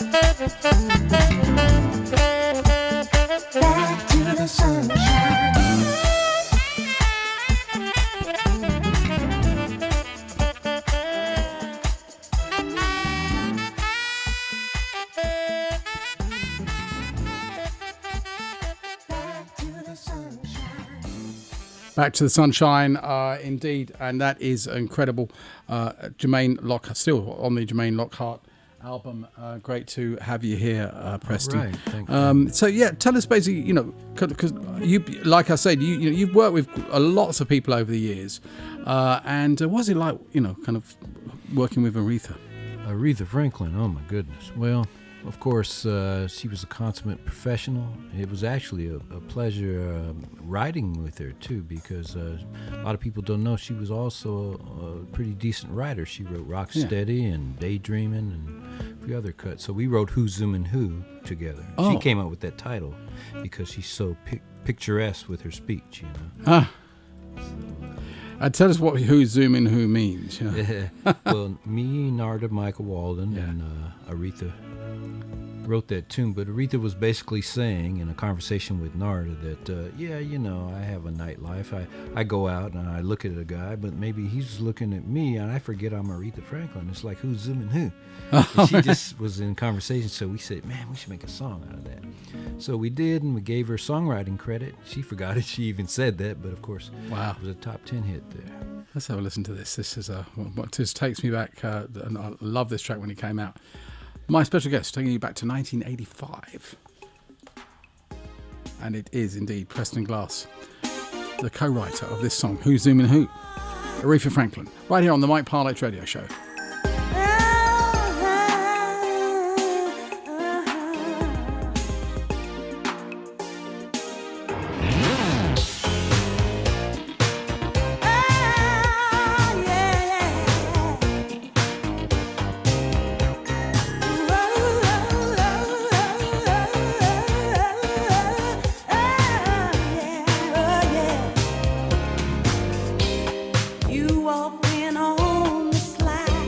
Back to the sunshine. Back to the Sunshine, indeed, and that is incredible. Jermaine Lockhart, still on the Jermaine Lockhart album. Great to have you here, Preston. Right, thank you. So yeah, tell us basically, because you, like I said, you've worked with lots of people over the years, and what was it like, kind of working with Aretha? Aretha Franklin, oh my goodness. Well, of course, she was a consummate professional. It was actually a pleasure writing with her, too, because a lot of people don't know she was also a pretty decent writer. She wrote Rocksteady and Daydreamin' and a few other cuts. So we wrote Who's Zoomin' Who together. Oh. She came up with that title because she's so picturesque with her speech, So, tell us what Who's Zooming Who means. Well, me, Narda, Michael Walden, and Aretha wrote that tune, but Aretha was basically saying in a conversation with Narda that, I have a nightlife. I go out and I look at a guy, but maybe he's looking at me and I forget I'm Aretha Franklin. It's like, who's zooming who? And she just was in conversation, so we said, man, we should make a song out of that. So we did, and we gave her songwriting credit. She forgot it. She even said that, but of course, wow, it was a top 10 hit there. Let's have a listen to this. This is what just takes me back, and I love this track when it came out. My special guest, taking you back to 1985. And it is indeed Preston Glass, the co-writer of this song, Who's Zooming Who? Aretha Franklin, right here on the Mike Parlett Radio Show. You walk in on the slide.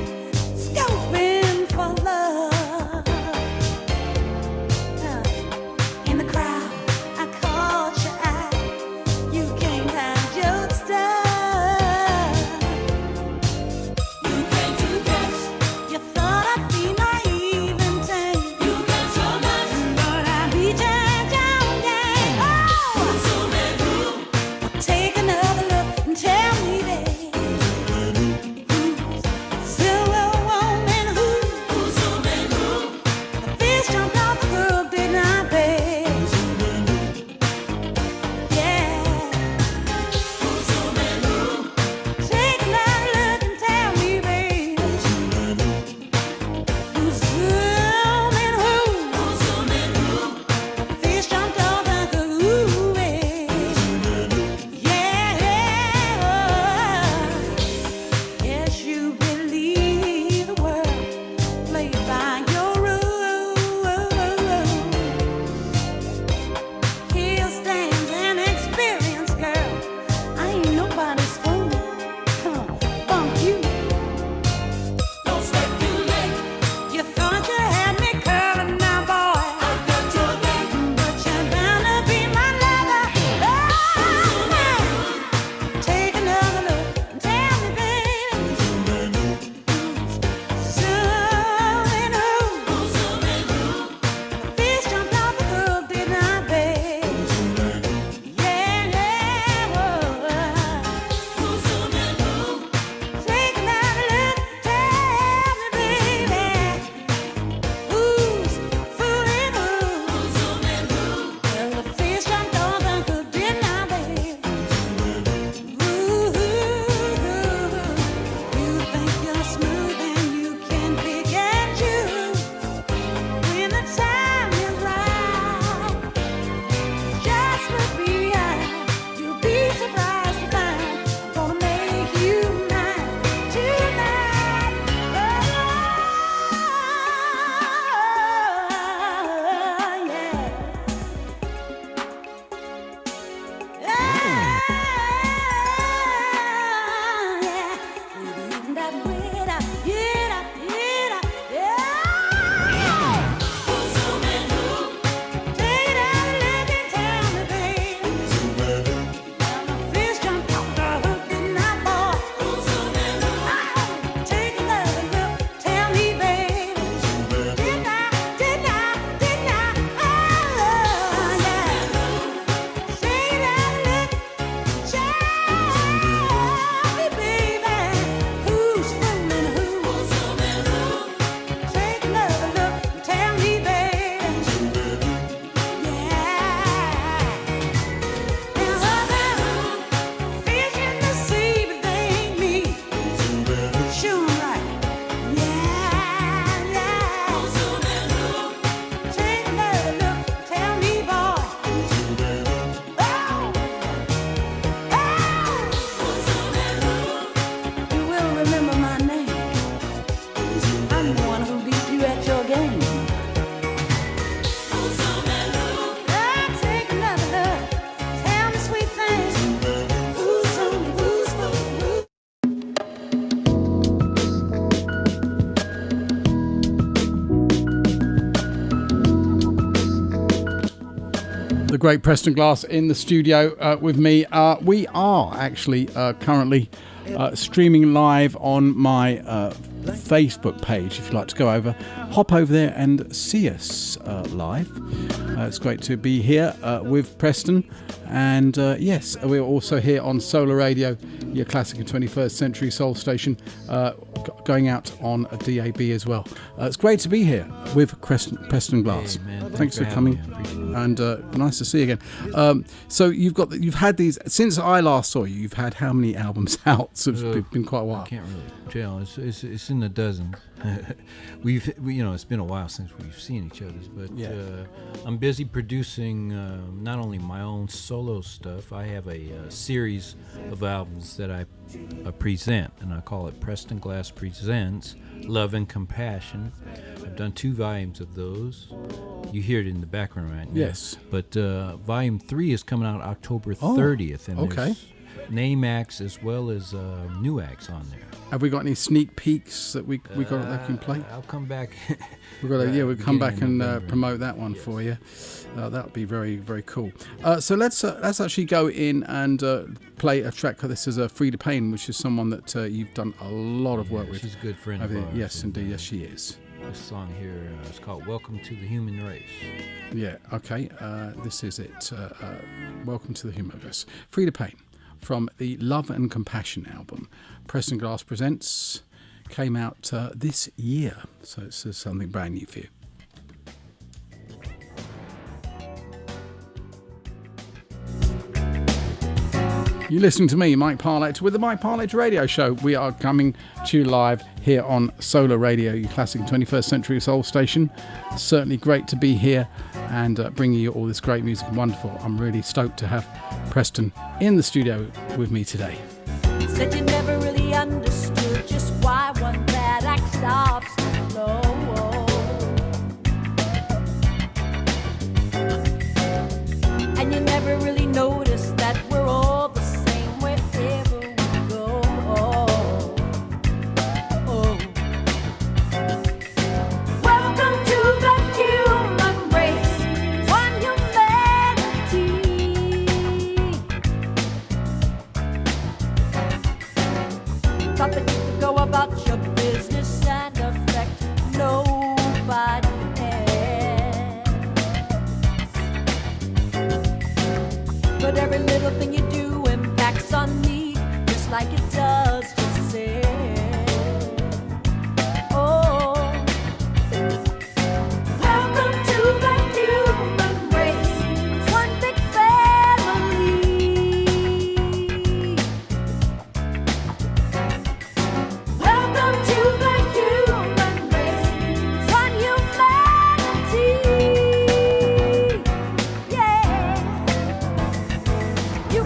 The great Preston Glass in the studio with me. We are actually currently streaming live on my Facebook page. If you'd like to go over, hop over there and see us live. It's great to be here with Preston. And yes, we're also here on Solar Radio, your classic and 21st century soul station, going out on a DAB as well. It's great to be here with Preston Glass. Hey, man, Thanks for coming, and nice to see you again. So you've had these since I last saw you. You've had how many albums out? So it's been quite a while. I can't really tell. It's in the dozens. It's been a while since we've seen each other, but Yeah. I'm busy producing not only my own solo stuff. I have a series of albums that I present, and I call it Preston Glass Presents Love and Compassion. I've done 2 volumes of those. You hear it in the background right now. Yes. But volume 3 is coming out October 30th, and okay. there's name acts as well as new acts on there. Have we got any sneak peeks that we got that can play? I'll come back. We'll come back and November. promote that one for you. That would be very, very cool. So let's actually go in and play a track. This is Frida Payne, which is someone that you've done a lot of work with. She's a good friend of over ours. there. Yes, indeed. Yes, she is. This song here is called Welcome to the Human Race. Yeah, okay. This is it. Welcome to the Human Race. Frida Payne from the Love and Compassion album. Preston Glass Presents came out this year. So it's something brand new for you. You're listening to me, Mike Parlett, with the Mike Parlett Radio Show. We are coming to you live here on Solar Radio, your classic 21st century soul station. Certainly great to be here and bringing you all this great music. Wonderful. I'm really stoked to have Preston in the studio with me today. Said you never really understood just why one bad act stops to flow. And you never really noticed that we're all the same wherever we go. Welcome to the human race, one humanity. Thought that you could go about your business and affect nobody else. But every little thing you do impacts on me, just like it does yourself. Oh, welcome to the human race, one big family. Welcome to the human race, one humanity. Yeah, you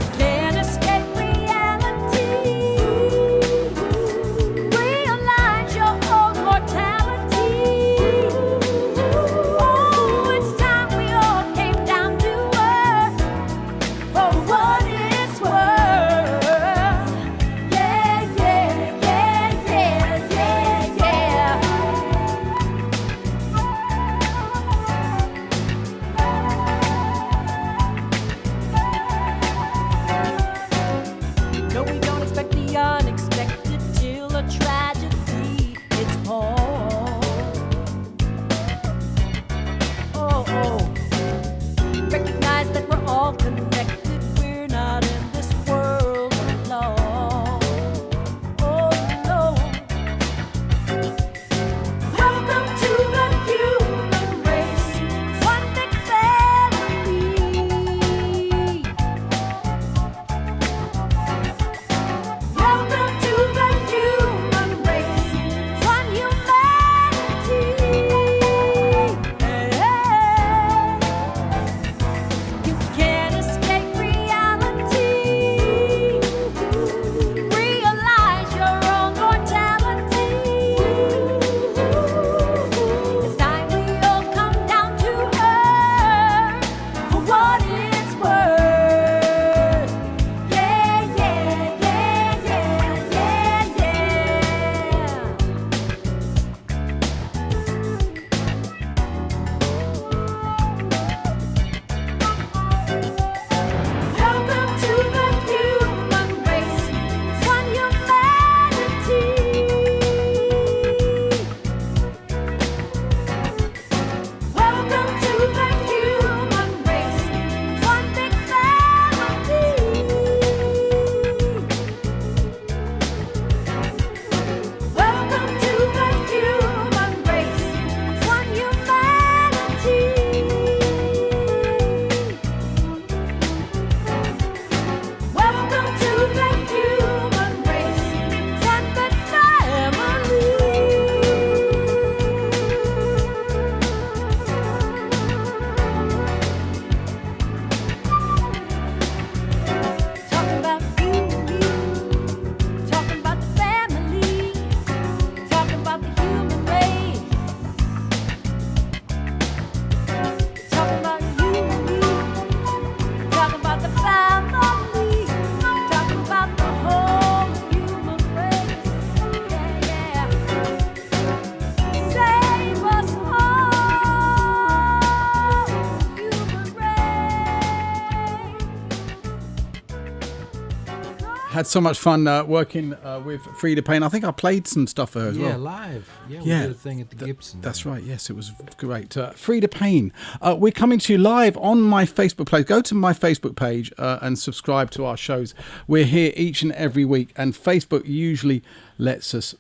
had so much fun working with Frida Payne. I think I played some stuff for her as well. Yeah, live. Yeah, we did a thing at the Gibson. That's right. Yes, it was great. Frida Payne. We're coming to you live on my Facebook page. Go to my Facebook page and subscribe to our shows. We're here each and every week, and Facebook usually lets us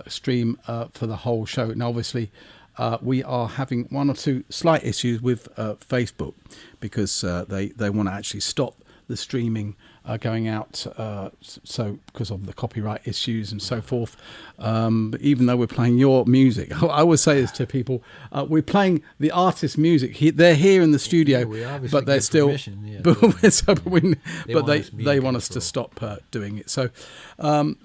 stream for the whole show. And obviously, we are having one or two slight issues with Facebook because they want to actually stop the streaming going out, so because of the copyright issues and so forth. But even though we're playing your music, I always say this to people: we're playing the artist's music. They're here in the studio, but they're still. Yeah, but they want us to stop doing it. So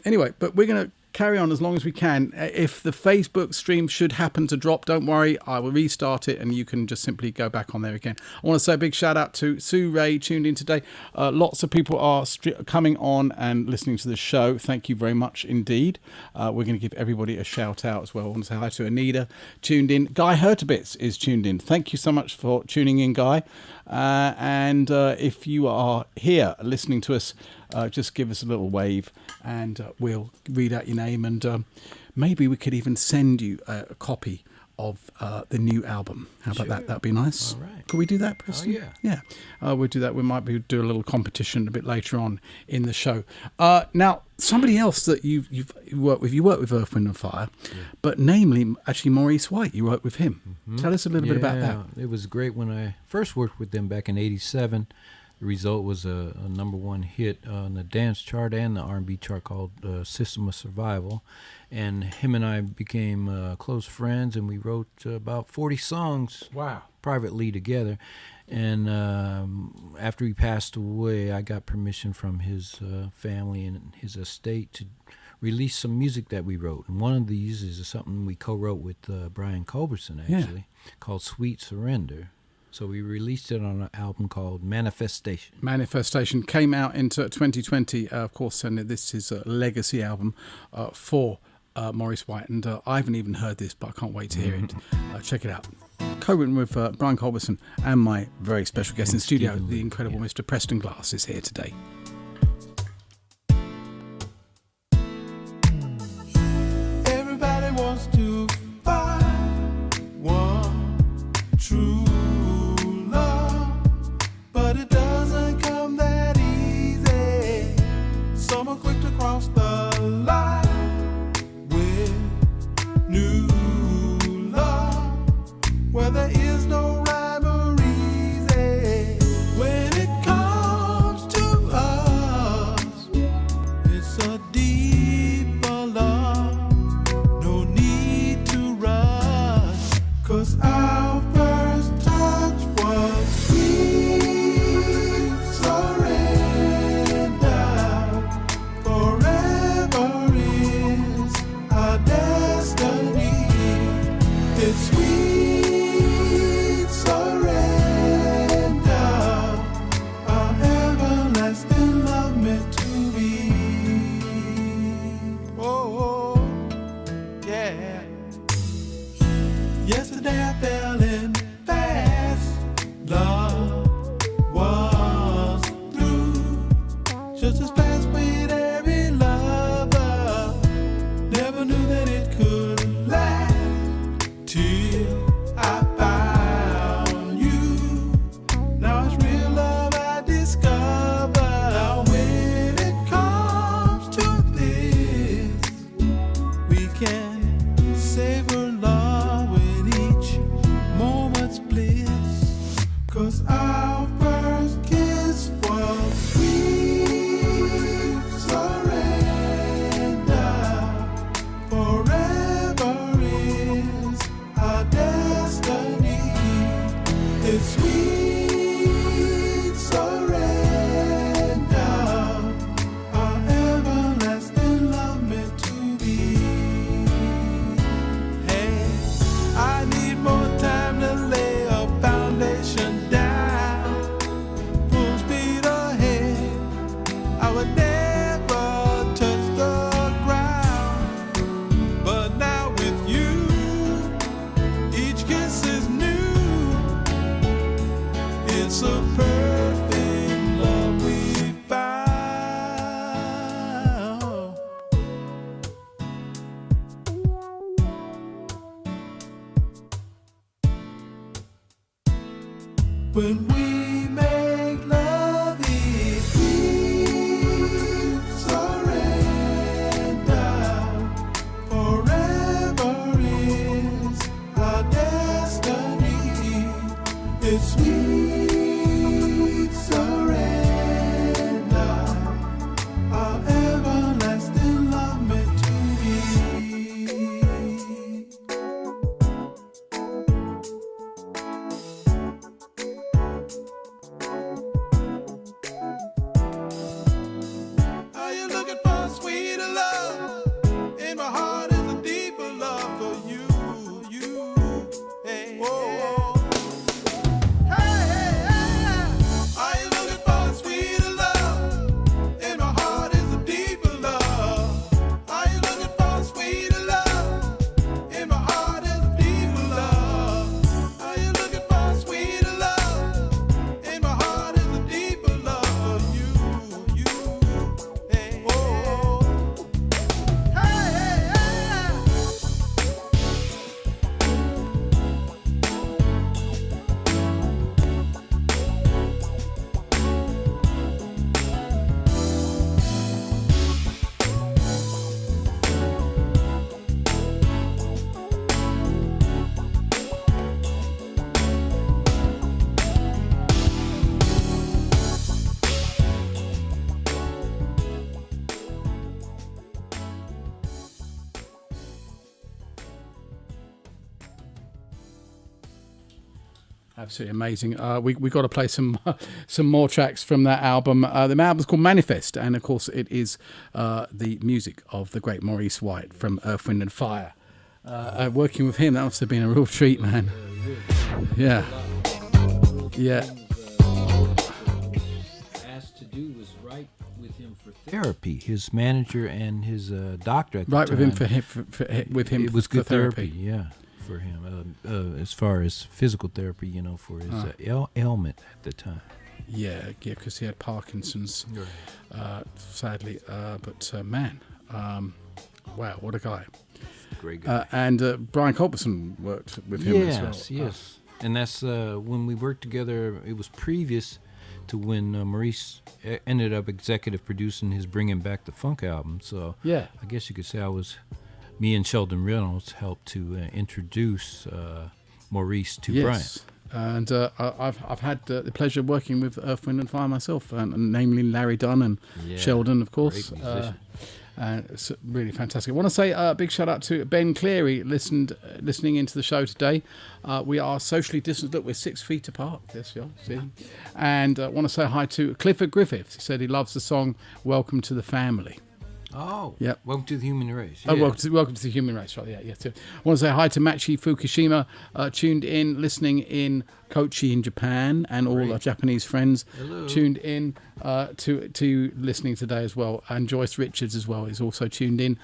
anyway, but we're going to carry on as long as we can. If the Facebook stream should happen to drop, don't worry, I will restart it and you can just simply go back on there again. I want to say a big shout out to Sue Ray, tuned in today. Lots of people are coming on and listening to the show. Thank you very much indeed. We're going to give everybody a shout out as well. I want to say hi to Anita, tuned in. Guy Hertobitz is tuned in. Thank you so much for tuning in, Guy. And if you are here listening to us, just give us a little wave and we'll read out your name, and maybe we could even send you a copy of the new album. How about that? That'd be nice. All right. Could we do that, Preston? Oh, yeah. Yeah, we'll do that. We might do a little competition a bit later on in the show. Now, somebody else that you've worked with, you worked with Earth, Wind and Fire, but namely, actually, Maurice White, you worked with him. Mm-hmm. Tell us a little bit about that. It was great when I first worked with them back in '87. The result was a #1 hit on the dance chart and the R&B chart called System of Survival. And him and I became close friends, and we wrote about 40 songs privately together. And after he passed away, I got permission from his family and his estate to release some music that we wrote. And one of these is something we co-wrote with Brian Culbertson, actually, called Sweet Surrender. So we released it on an album called Manifestation. Manifestation came out into 2020, of course, and this is a legacy album for Maurice White. And I haven't even heard this, but I can't wait to hear it. Check it out. Co-written with Brian Culbertson and my very special guest in the studio, the incredible Mr. Preston Glass is here today. Everybody wants to find one true, but it doesn't come that easy. Some are quick to cross the line with new love, where there is no rhyme or reason. When it comes to us, it's a deeper love. No need to rush, 'cause our first touch was sweet surrender. Forever is our destiny. It's sweet surrender, our everlasting love meant to be. Oh, yeah. Yesterday I fell in fast. Love was through, just as fast with every lover. Never knew that it could last till I found you. Now it's real love I discover. Now when it comes to this, we can savor love with each moment's bliss. 'Cause our first kiss was sweet surrender. Forever is our destiny. It's sweet surrender, our everlasting love meant to be. Hey, I need more time to lay a foundation down. Full speed ahead, I would never touch the ground. But now with you, each kiss is new. It's a perfect love we find. When we make love, it feels surrender. Forever is our destiny. It's sweet surrender. Our everlasting love meant to be. Are you looking for sweeter love? In my heart is a deeper love for you, you. Hey, whoa. Hey, hey, hey. Are you looking for sweeter love? In my heart is a deeper love. Are you looking for sweeter love? In my heart is a deeper love. Are you looking for sweeter love? In my heart is a deeper love for you, you. Hey, whoa. Hey, hey, hey. Absolutely amazing. We got to play some more tracks from that album. The album's called Manifest, and of course it is the music of the great Maurice White from Earth, Wind and Fire. Working with him, that must have been a real treat, man. Yeah. Yeah. Asked to do was write with him for therapy. His manager and his doctor at the Right time. with him It was for good therapy. yeah, for him. As far as physical therapy, for his ailment at the time. Yeah, because he had Parkinson's, sadly. But man, wow, what a guy. Great guy. And Brian Culbertson worked with him as well. Yes. And that's when we worked together. It was previous to when Maurice ended up executive producing his Bringing Back the Funk album. So Yeah. I guess you could say me and Sheldon Reynolds helped to introduce Maurice to Brian. Yes. And I've had the pleasure of working with Earth, Wind and Fire myself, and namely Larry Dunn and Sheldon, of course. Great musician. And it's really fantastic. I want to say a big shout out to Ben Cleary, listening into the show today. We are socially distanced. Look, we're 6 feet apart. Yes, yeah, see. And I want to say hi to Clifford Griffiths. He said he loves the song "Welcome to the Family." Oh, Yep. Welcome to the Human Race. Oh, Yeah. welcome to the human race, right? Yeah. Too. I want to say hi to Machi Fukushima, tuned in, listening in Kochi in Japan, and all our Japanese friends tuned in to listening today as well. And Joyce Richards as well is also tuned in.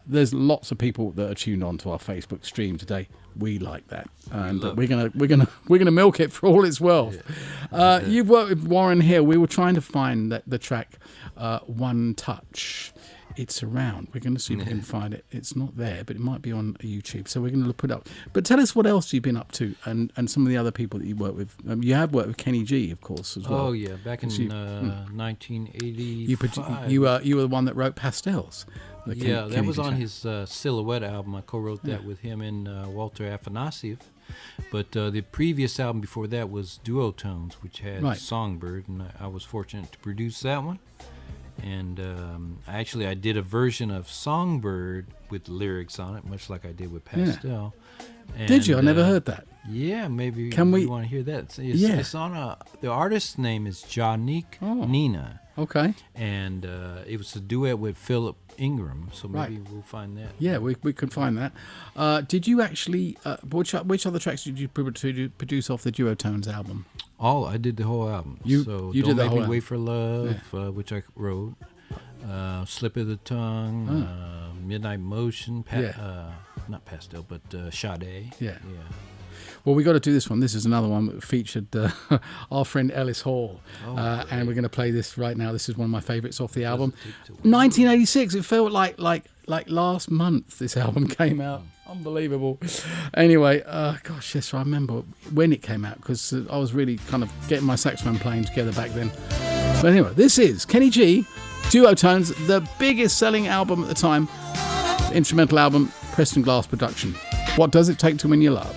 There's lots of people that are tuned on to our Facebook stream today. We like that, and we're gonna milk it for all it's worth. You've worked with Warren Hill. We were trying to find the track "One Touch." It's around. We're going to see if we can find it. It's not there, but it might be on YouTube. So we're going to put it up. But tell us what else you've been up to, and some of the other people that you work with. You have worked with Kenny G, of course, as well. Oh yeah, back in 1985. You were the one that wrote Pastels. That was on his Silhouette album. I co-wrote that with him and Walter Afanasieff. But the previous album before that was Duotones, which had Songbird, and I was fortunate to produce that one. And I did a version of Songbird with lyrics on it, much like I did with Pastel. And, did you? I never heard that. Yeah, maybe you want to hear that. It's on the artist's name is Janique Nina. Okay. And it was a duet with Philip Ingram, so maybe we'll find that. Yeah, we could find that. Did you actually, which other tracks did you produce off the Duotones album? I did the whole album. You Don't did the Make whole Me Wait for Love, which I wrote. Slip of the Tongue, Midnight Motion, not Pastel, but Sade. Yeah. Well, we got to do this one. This is another one that featured our friend Ellis Hall, and we're going to play this right now. This is one of my favourites off the album. 1986. It felt like last month this album came out. Unbelievable. Anyway, gosh, yes, I remember when it came out because I was really kind of getting my saxophone playing together back then. But anyway, this is Kenny G, Duotones, the biggest selling album at the time, instrumental album, Preston Glass production. What does it take to win your love?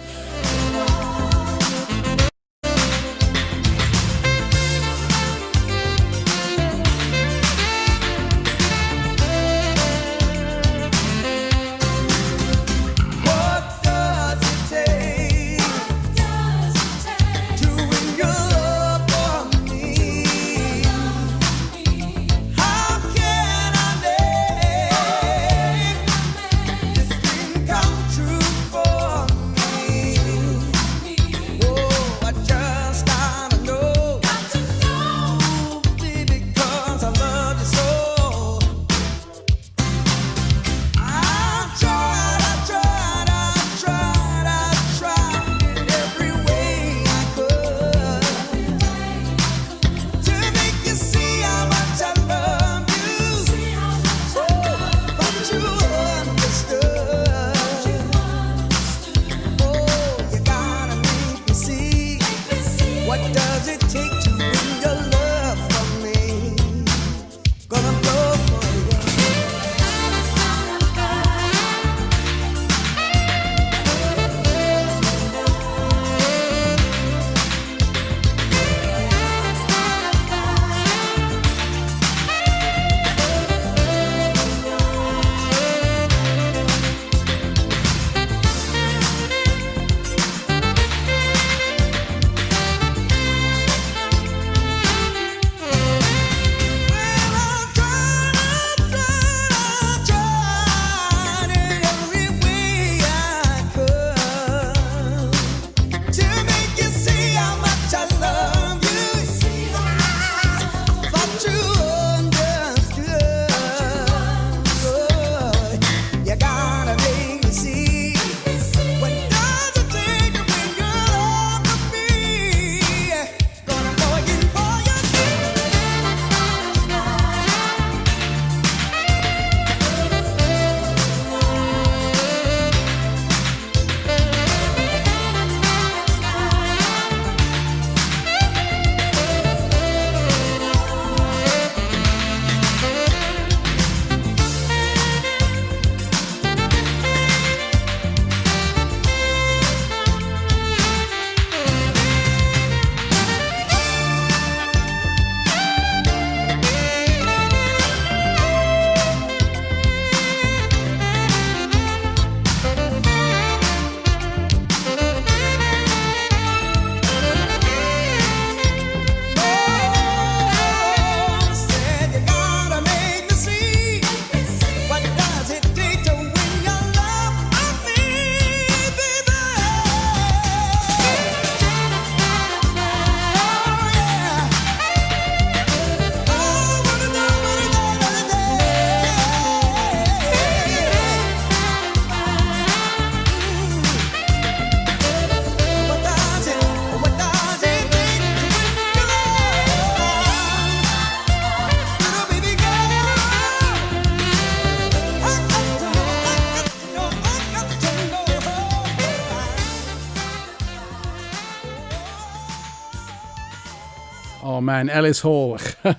Oh man, Ellis Hall. Yeah,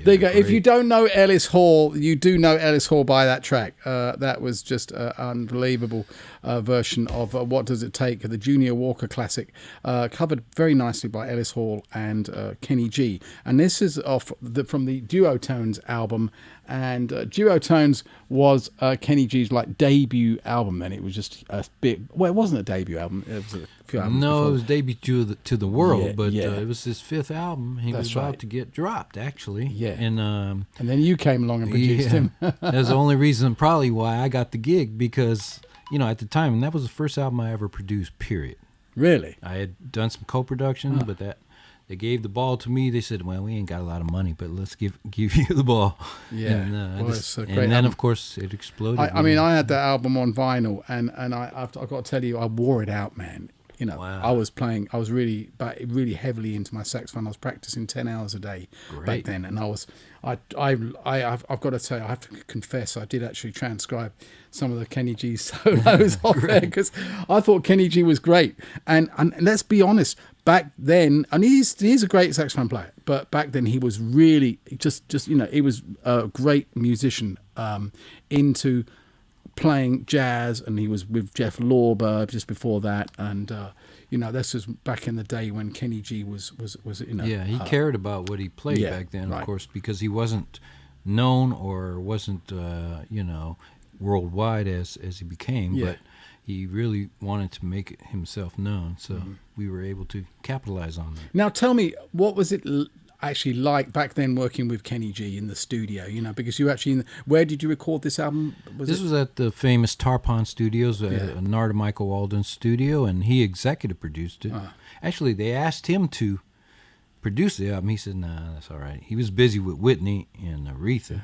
there you go. If great. you don't know Ellis Hall, you do know Ellis Hall by that track. That was just an unbelievable version of What Does It Take, the Junior Walker classic, covered very nicely by Ellis Hall and Kenny G. And this is from the Duotones album. And Duotones was Kenny G's debut album. Then it was just a bit. Well, it wasn't a debut album. It was a few albums. No, before. it was debut to the world, but yeah. it was his fifth album. He That's was about right. to get dropped, actually. Yeah. And then you came along and produced him. That's the only reason probably why I got the gig, because at the time, and that was the first album I ever produced. Period. Really? I had done some co-production, but they gave the ball to me. They said, "Well, we ain't got a lot of money, but let's give you the ball." Yeah. And, It's a great and then, album. of course, it exploded. I mean, I had that album on vinyl, and I've got to tell you, I wore it out, man. You know, Wow. I was really heavily into my saxophone. I was practicing 10 hours a day back Great. then, and I've got to say, I have to confess, I did actually transcribe some of the Kenny G solos off there because I thought Kenny G was great. And let's be honest, back then, and he's a great saxophone player, but back then he was really just he was a great musician, into playing jazz, and he was with Jeff Lorber just before that, and this was back in the day when Kenny G was Yeah, he cared about what he played yeah, back then, right. of course, because he wasn't known or wasn't worldwide as he became, Yeah. but he really wanted to make himself known, so we were able to capitalize on that. Now tell me, what was it actually like back then working with Kenny G in the studio? Because you actually, where did you record this album? This was at the famous Tarpon Studios, Narda Michael Walden's studio, and he executive produced it. Actually, they asked him to produce the album. He said, "Nah, that's all right." He was busy with Whitney and Aretha.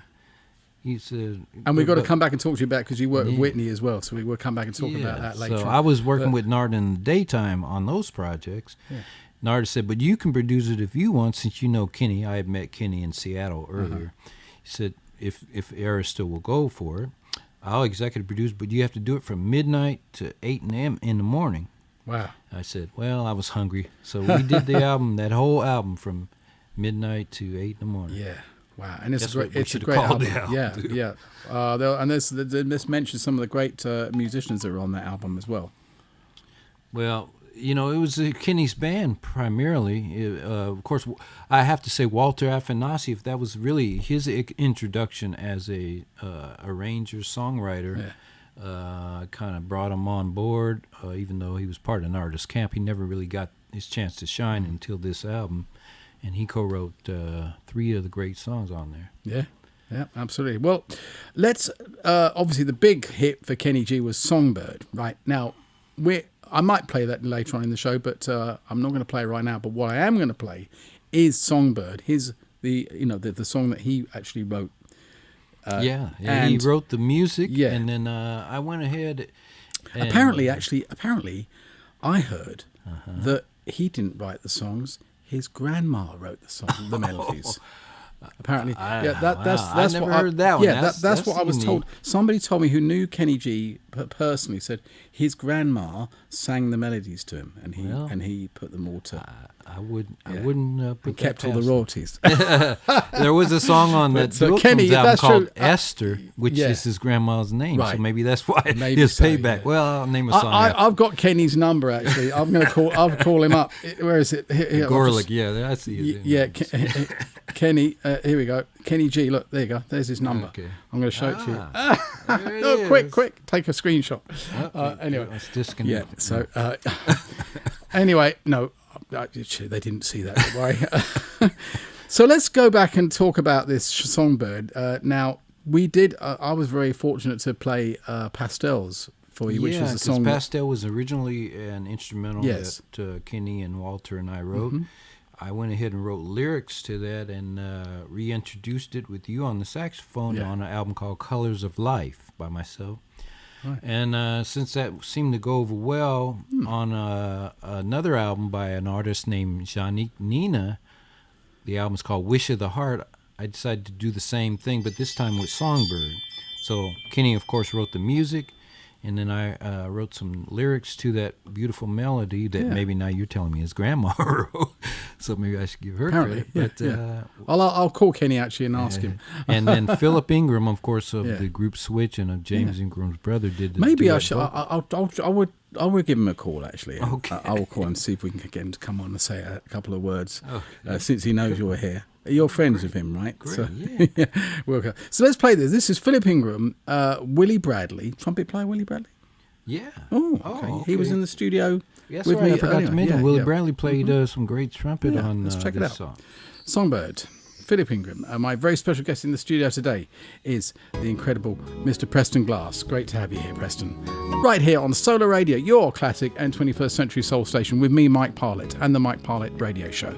He said, And we've got to come back and talk to you about, because you work with Whitney as well, so we will come back and talk about that later. So I was working with Narda in the daytime on those projects. Yeah. Narda said, "But you can produce it if you want, since you know Kenny." I had met Kenny in Seattle earlier. He said, if Arista will go for it, I'll executive produce, but you have to do it from midnight to 8 a.m. in the morning. Wow. I said, well, I was hungry. So we did the album, that whole album, from midnight to 8 in the morning. Yeah. Wow. And it's That's a great, what we it's a should great have album. called the album, Yeah. And this mentions some of the great musicians that are on that album as well. Well, it was Kenny's band primarily. Of course, I have to say Walter Afanasieff, that was really his introduction as a arranger, songwriter. Kind of brought him on board, even though he was part of an artist camp. He never really got his chance to shine until this album, and he co-wrote 3 of the great songs on there. Yeah, absolutely. Well, let's obviously the big hit for Kenny G was Songbird. Right now, I might play that later on in the show, but I'm not going to play it right now. But what I am going to play is Songbird. The song that he actually wrote. And he wrote the music, and then I went ahead. And Apparently, I heard that he didn't write the songs. His grandma wrote the melodies. Apparently, that's I never what heard that one. Yeah, that's That's what I was unique. told. Somebody told me who knew Kenny G personally said his grandma sang the melodies to him, and he put them all to. I wouldn't put and kept that all the past royalties. There was a song on that so Bill Kenny, Combs if album that's called true, Esther, which is his grandma's name. Right. So maybe that's why Maybe his so, payback. yeah. Well, I'll name a song. I've got Kenny's number actually. I'm going to call. I'll call him up. Where is it? Here, Gorlick, yeah, I see it. Yeah, Kenny. Here we go. Kenny G. Look, there you go. There's his number. Okay. I'm going to show it to you. There it No, is. quick, take a screenshot. Anyway, let's disconnect. Yeah. So anyway, no, they didn't see that. Don't worry. So let's go back and talk about this Songbird. Now we did. I was very fortunate to play Pastels for you, which was a song. Pastel was originally an instrumental Yes. that Kenny and Walter and I wrote. Mm-hmm. I went ahead and wrote lyrics to that and reintroduced it with you on the saxophone on an album called Colors of Life by myself. Right. And since that seemed to go over well on another album by an artist named Janique Nina, the album's called Wish of the Heart, I decided to do the same thing, but this time with Songbird. So Kenny, of course, wrote the music, and then I wrote some lyrics to that beautiful melody that maybe now you're telling me his grandma wrote. So maybe I should give her Apparently, credit. But I'll call Kenny actually and ask him. And then Philip Ingram, of course, of the group Switch and of James Ingram's brother, did the Maybe I duet should. vocal. I would give him a call actually. Okay. I will call him, see if we can get him to come on and say a couple of words. Since he knows you're here. You're friends with him, right? Great, so, yeah. Welcome. So let's play this. This is Philip Ingram, Willie Bradley, trumpet player Willie Bradley. Yeah. Oh, okay. He was in the studio Yes, with right. me. I forgot to earlier. mention Yeah, Willie yeah. Bradley played some great trumpet on let's check it this out. song. Songbird, Philip Ingram. My very special guest in the studio today is the incredible Mr. Preston Glass. Great to have you here, Preston. Right here on Solar Radio, your classic and 21st century soul station with me, Mike Parlett, and the Mike Parlett Radio Show.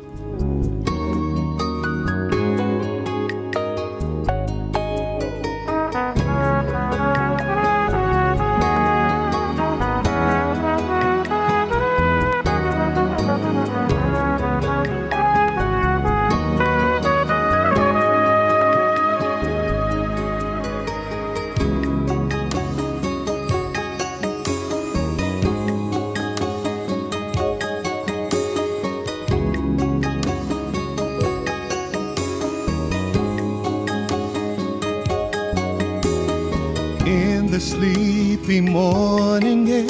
the sleepy morning air,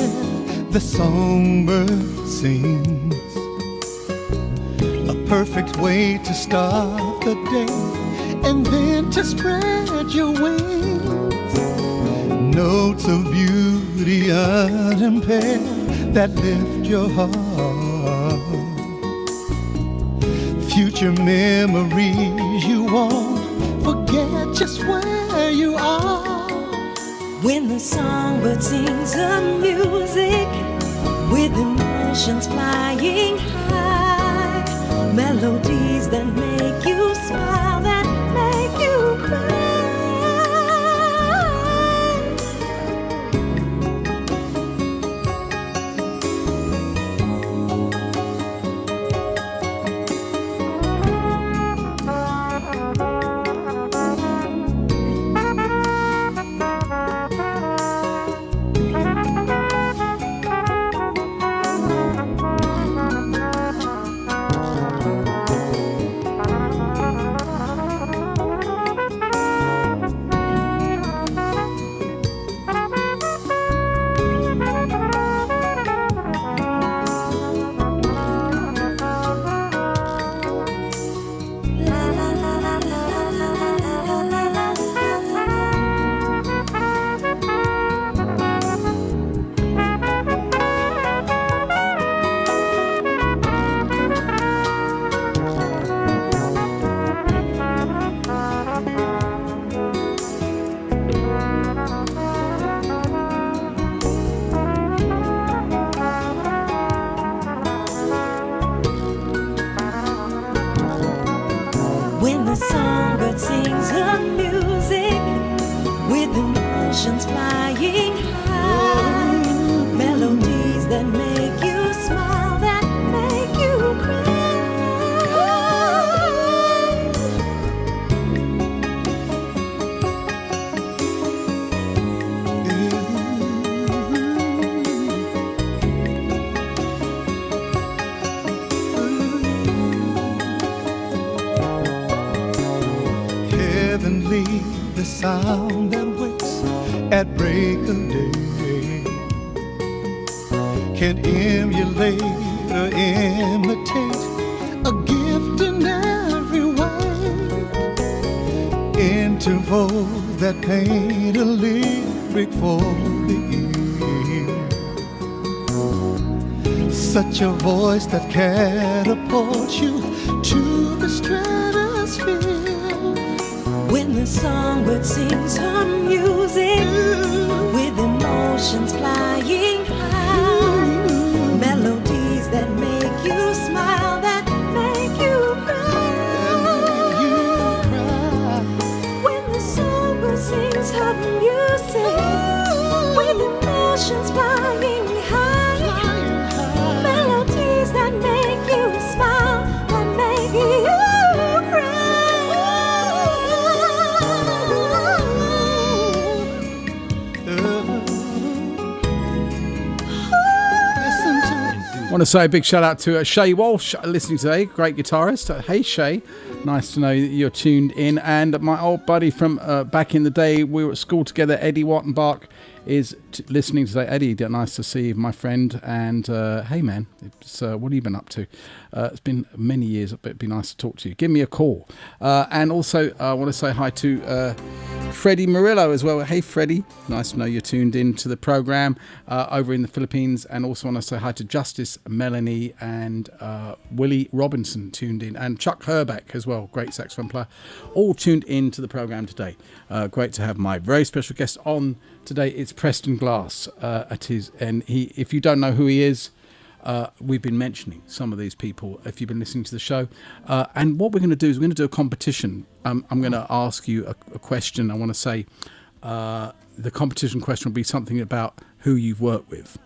the songbird sings. A perfect way to start the day, and then to spread your wings. Notes of beauty unimpaired that lift your heart. Future memories you won't forget just where you are. When the songbird sings her music with emotions flying high, melodies that make you smile, that make you cry. When the songbird sings her music with emotions flying high, melodies that make you smile, that make you Heavenly, the sound that wakes at break of day can emulate or imitate a gift in every way. Intervals that paint a lyric for the ear. Such a voice that catapults you to the stratosphere. When the songbird sings her music with emotions flying high, melodies that make you smile, that make you cry. When the songbird sings her music with emotions flying high, melodies that make you smile, that make you cry. I want to say a big shout out to Shay Walsh listening today, great guitarist. Hey Shay, nice to know that you're tuned in. And my old buddy from back in the day, we were at school together, Eddie Wattenbach, is listening today. Eddie, nice to see you, my friend. And hey man, it's, what have you been up to? It's been many years, but it'd be nice to talk to you. Give me a call. And also I want to say hi to Freddie Murillo as well. Hey Freddie, nice to know you're tuned in to the program over in the Philippines. And also want to say hi to Justice, Melanie and Willie Robinson tuned in, and Chuck Herbeck as well, great saxophone player, all tuned in to the program today. Great to have my very special guest on today. It's Preston Glass and he, if you don't know who he is, we've been mentioning some of these people if you've been listening to the show, and what we're going to do is we're going to do a competition. I'm going to ask you a question. I want to say the competition question will be something about who you've worked with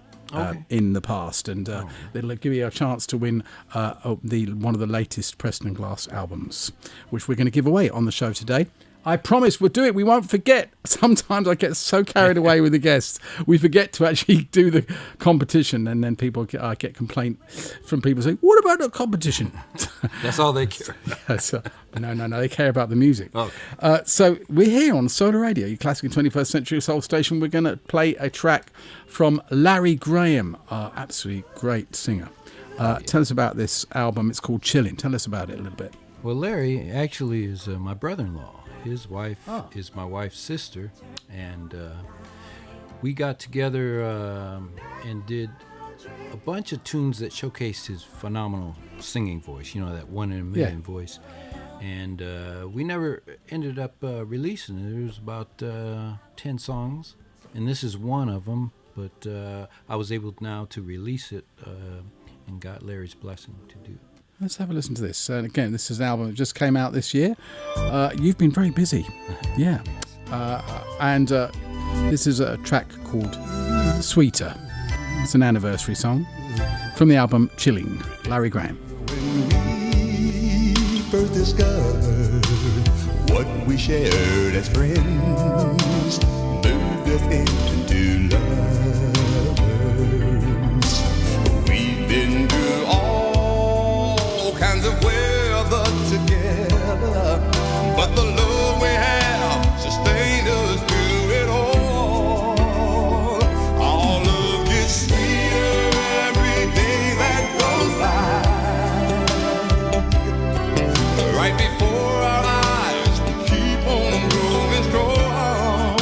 in the past, and it'll give you a chance to win one of the latest Preston Glass albums, which we're going to give away on the show today. I promise we'll do it. We won't forget. Sometimes I get so carried away with the guests, we forget to actually do the competition, and then people get complaint from people saying, "What about the competition?" That's all they care. No. They care about the music. Okay. So we're here on Solar Radio, your classic and 21st century soul station. We're going to play a track from Larry Graham, absolutely great singer. Tell us about this album. It's called Chillin'. Tell us about it a little bit. Well, Larry actually is my brother-in-law. His wife is my wife's sister, and we got together and did a bunch of tunes that showcased his phenomenal singing voice, that one in a million voice. And we never ended up releasing it. There was about 10 songs, and this is one of them, but I was able now to release it and got Larry's blessing to do it. Let's have a listen to this. And again, this is an album that just came out this year. You've been very busy. Yeah. And this is a track called Sweeter. It's an anniversary song from the album Chilling, Larry Graham. When we first discovered what we shared as friends, moved us into lovers. We've been through all kinds of weather together, but the love we have sustained us through it all. Our love gets sweeter every day that goes by. Right before our eyes, we keep on growing strong.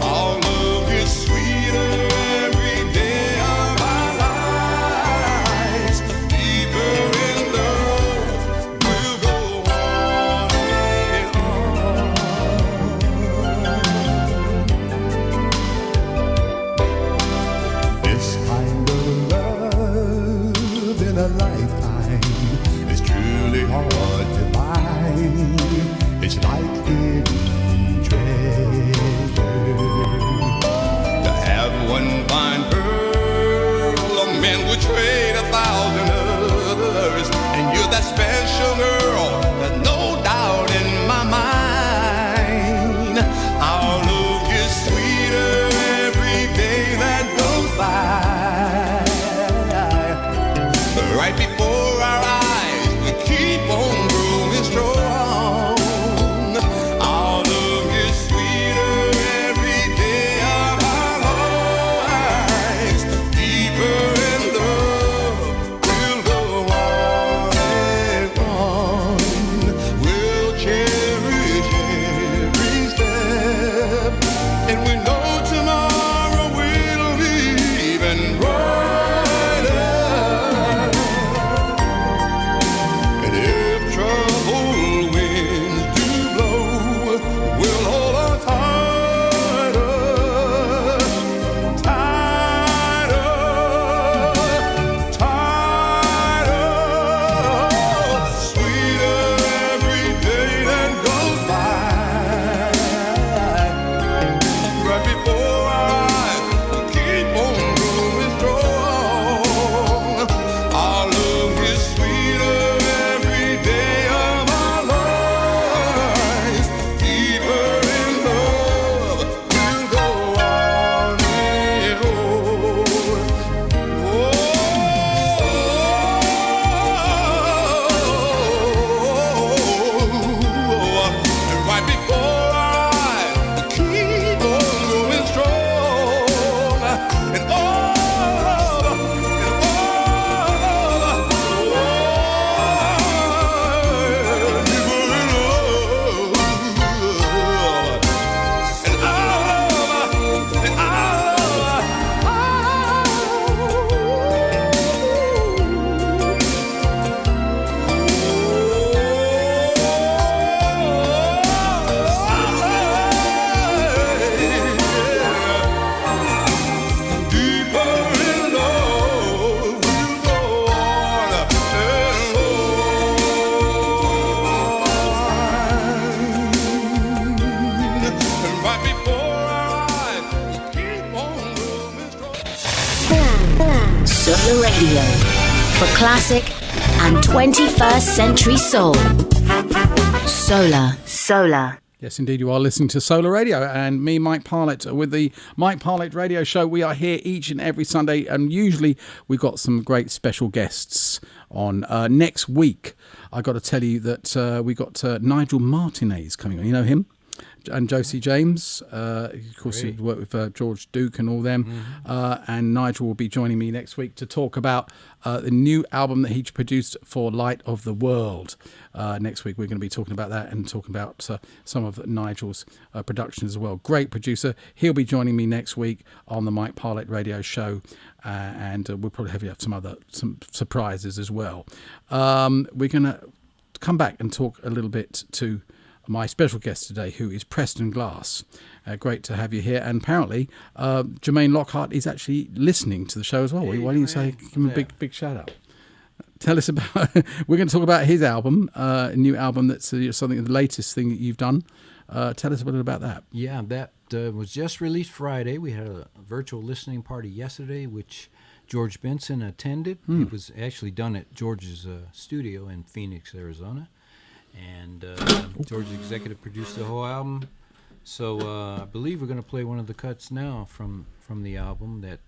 Our love gets sweeter every day of our lives. Deeper in love, we'll go on and on. This kind of love in a lifetime is truly hard to find. It's like hidden treasure. To have one fine pearl, a man would trade 1,000 others. And you're that special girl, there's no doubt in my mind. Our love gets sweeter every day that goes by. Right before our eyes, we keep on growing strong. Our love gets sweeter every day of our lives. Deeper in love, we'll go on and on. We'll cherish every step, and we know tomorrow will be even brighter. And if troubled winds do blow, we'll hold on tighter, tighter, tighter. Sweeter every day that goes by. Right before our eyes, we keep on growing strong. Our love is sweeter every day of our lives. Deeper in love, we'll go on and on. And right before our eyes, we keep on growing strong. And all Solar Radio for classic and 21st century soul. Solar Solar. Yes, indeed, you are listening to Solar Radio, and me, Mike Parlett, with the Mike Parlett Radio Show. We are here each and every Sunday, and usually we've got some great special guests on. Next week, I got to tell you that we got Nigel Martinez coming on. You know him? And Josie James, of course, he worked with George Duke and all them. And Nigel will be joining me next week to talk about the new album that he produced for Light of the World. Next week, we're going to be talking about that and talking about some of Nigel's production as well. Great producer. He'll be joining me next week on the Mike Parlett Radio Show. And we'll probably have some surprises as well. We're going to come back and talk a little bit to my special guest today, who is Preston Glass. Great to have you here. And apparently, Jermaine Lockhart is actually listening to the show as well. Hey, why don't you give him a big shout out? Tell us about. We're going to talk about his album, a new album that's something the latest thing that you've done. Tell us a little about that. Yeah, that was just released Friday. We had a virtual listening party yesterday, which George Benson attended. It was actually done at George's studio in Phoenix, Arizona. And George executive produced the whole album. So I believe we're going to play one of the cuts now from the album that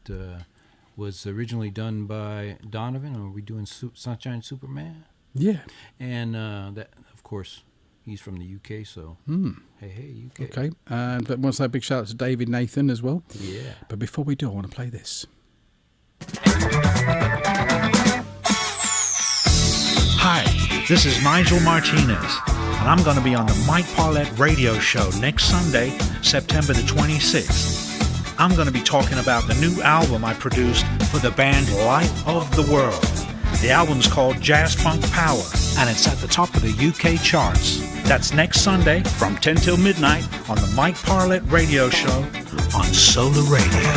was originally done by Donovan. Are we doing Sunshine Superman? Yeah. And that, of course, he's from the UK, so hey, UK. Okay. But I want to say a big shout out to David Nathan as well. Yeah. But before we do, I want to play this. Hi, this is Nigel Martinez, and I'm going to be on the Mike Parlett Radio Show next Sunday, September the 26th. I'm going to be talking about the new album I produced for the band Light of the World. The album's called Jazz Funk Power, and it's at the top of the UK charts. That's next Sunday from 10 till midnight on the Mike Parlett Radio Show on Solar Radio.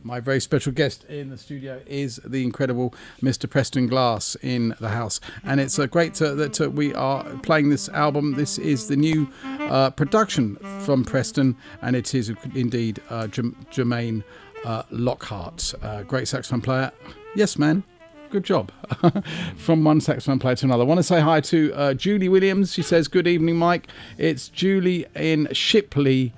My very special guest in the studio is the incredible Mr. Preston Glass in the house. And it's great that we are playing this album. This is the new production from Preston, and it is indeed Jermaine Lockhart, great saxophone player. Yes, man. Good job. From one saxophone player to another. I want to say hi to Julie Williams. She says, good evening, Mike. It's Julie in Shipley,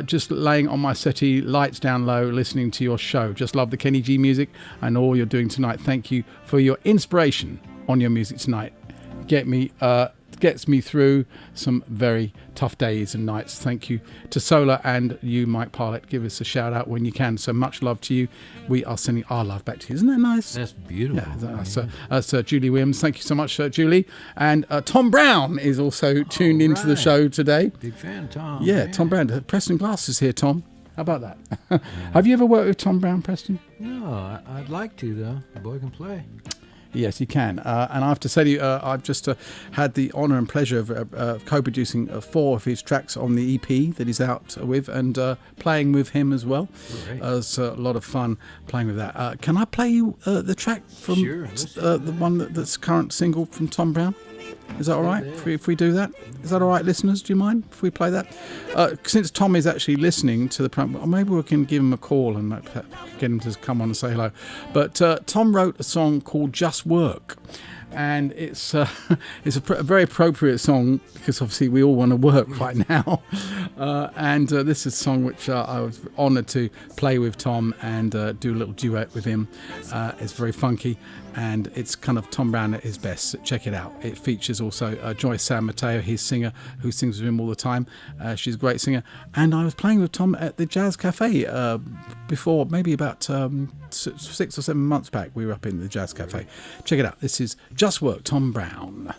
just laying on my settee, lights down low, listening to your show. Just love the Kenny G music and all you're doing tonight. Thank you for your inspiration on your music tonight. Gets me through some very tough days and nights. Thank you to Solar and you, Mike Parlett. Give us a shout out when you can. So much love to you. We are sending our love back to you. Isn't that nice? That's beautiful. Yeah, that's Julie Williams. Thank you so much, Julie. And Tom Brown is also tuned into the show today. Big fan, Tom. Yeah, Tom Brown. Preston Glass is here, Tom. How about that? Have you ever worked with Tom Brown, Preston? No, I'd like to, though. The boy can play. Yes, you can. And I have to say to you, I've just had the honour and pleasure of co-producing 4 of his tracks on the EP that he's out with, and playing with him as well. Right. It's a lot of fun playing with that. Can I play you the track from the one that's current single from Tom Brown? Is that all right if we do that? Is that all right, listeners? Do you mind if we play that? Since Tom is actually listening to the program, maybe we can give him a call and get him to come on and say hello. But Tom wrote a song called Just Work. And it's a very appropriate song because obviously we all want to work right now. And this is a song which I was honoured to play with Tom and do a little duet with him. It's very funky and it's kind of Tom Brown at his best. Check it out. It features also Joyce San Mateo, his singer, who sings with him all the time. She's a great singer. And I was playing with Tom at the Jazz Cafe before, maybe about 6 or 7 months back. We were up in the Jazz Cafe. Check it out. This is Just Work, Tom Brown.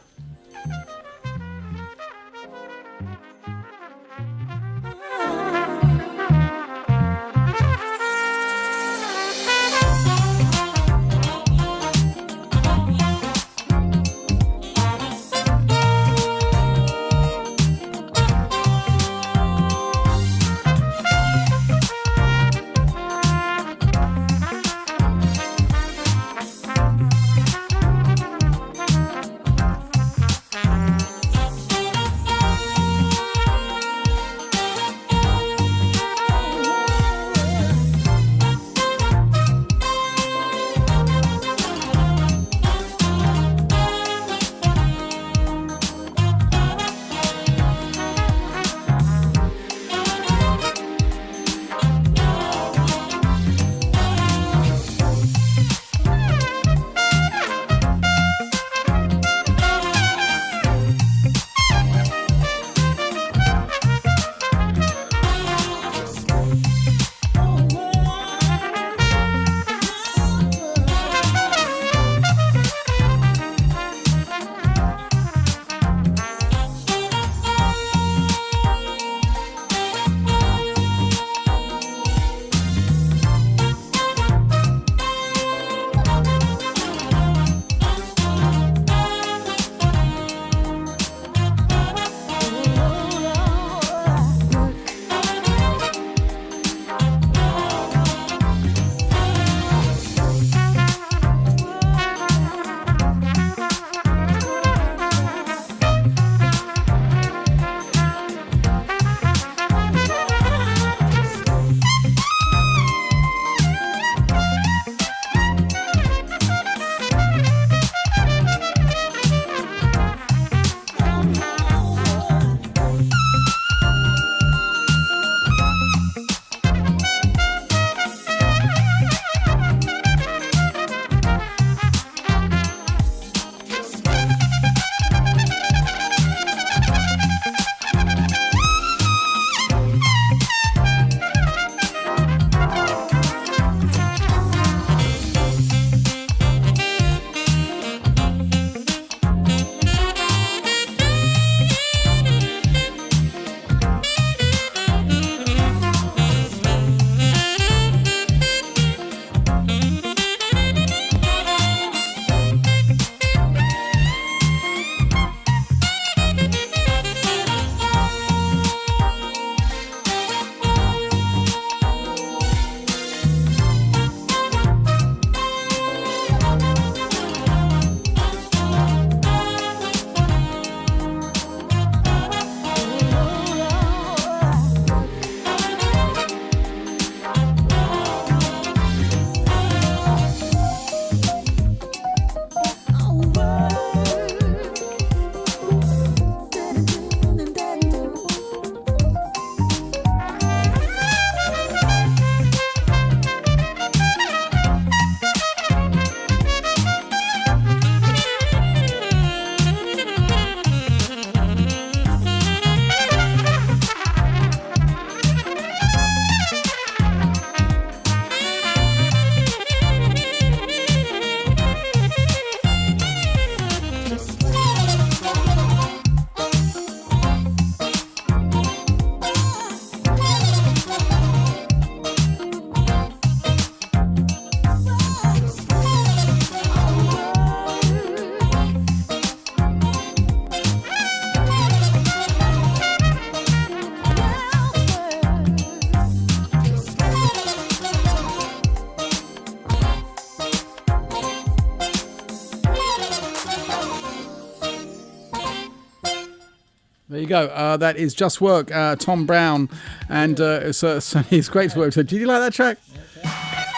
you go. That is Just Work, Tom Brown, and it's great to work. So, did you like that track?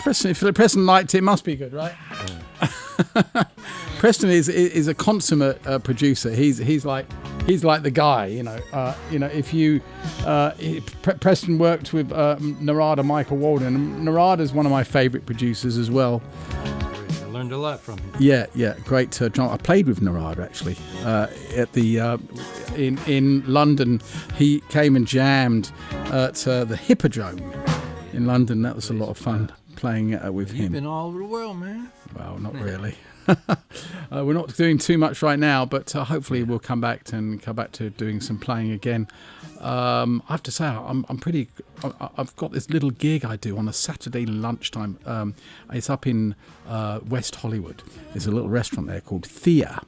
Preston, if Preston liked it, it must be good, right? Preston is a consummate producer. He's like the guy, you know. If you Preston worked with Narada Michael Walden, and Narada's one of my favourite producers as well. I learned a lot from him. Yeah, great. John, I played with Narada actually at the in London. He came and jammed at the Hippodrome in London. That was a lot of fun playing with him. You've been all over the world, man. Well, not really. We're not doing too much right now, but hopefully we'll come back to doing some playing again. I have to say, I've got this little gig I do on a Saturday lunchtime. It's up in West Hollywood. There's a little restaurant there called Thea,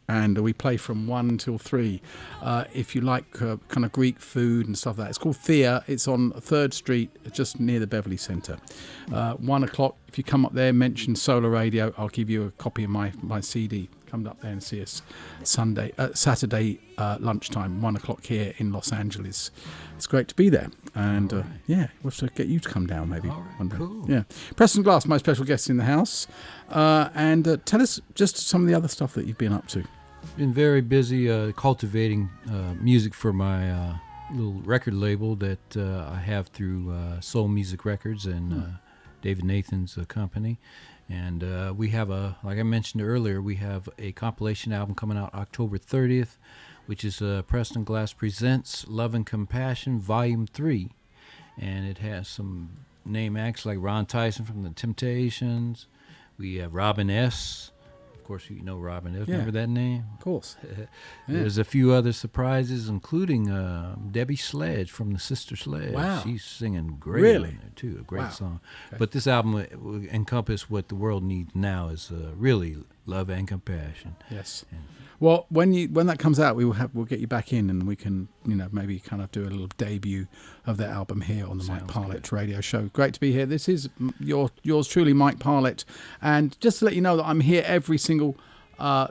and we play from 1 till 3. If you like kind of Greek food and stuff like that, it's called Thea. It's on 3rd Street, just near the Beverly Center. 1 o'clock. If you come up there, mention Solar Radio, I'll give you a copy of my CD. Come up there and see us Saturday lunchtime, 1 o'clock here in Los Angeles. It's great to be there, and we'll have to get you to come down maybe one day. Cool. Yeah, Preston Glass, my special guest in the house, and tell us just some of the other stuff that you've been up to. Been very busy cultivating music for my little record label that I have through Soul Music Records and David Nathan's company. And we have like I mentioned earlier, we have a compilation album coming out October 30th, which is Preston Glass Presents Love and Compassion Volume 3. And it has some name acts like Ron Tyson from The Temptations. We have Robin S. Of course, you know Robin S. Yeah. Remember that name? Of course. There's a few other surprises, including Debbie Sledge from the Sister Sledge. Wow. She's singing great Really? on there, too. A great Wow. song. Okay. But this album will encompass what the world needs now is really love and compassion. Yes. Well, when that comes out, we'll get you back in, and we can maybe kind of do a little debut of that album here on the Mike Parlett Radio Show. Great to be here. This is yours truly, Mike Parlett, and just to let you know that I'm here every single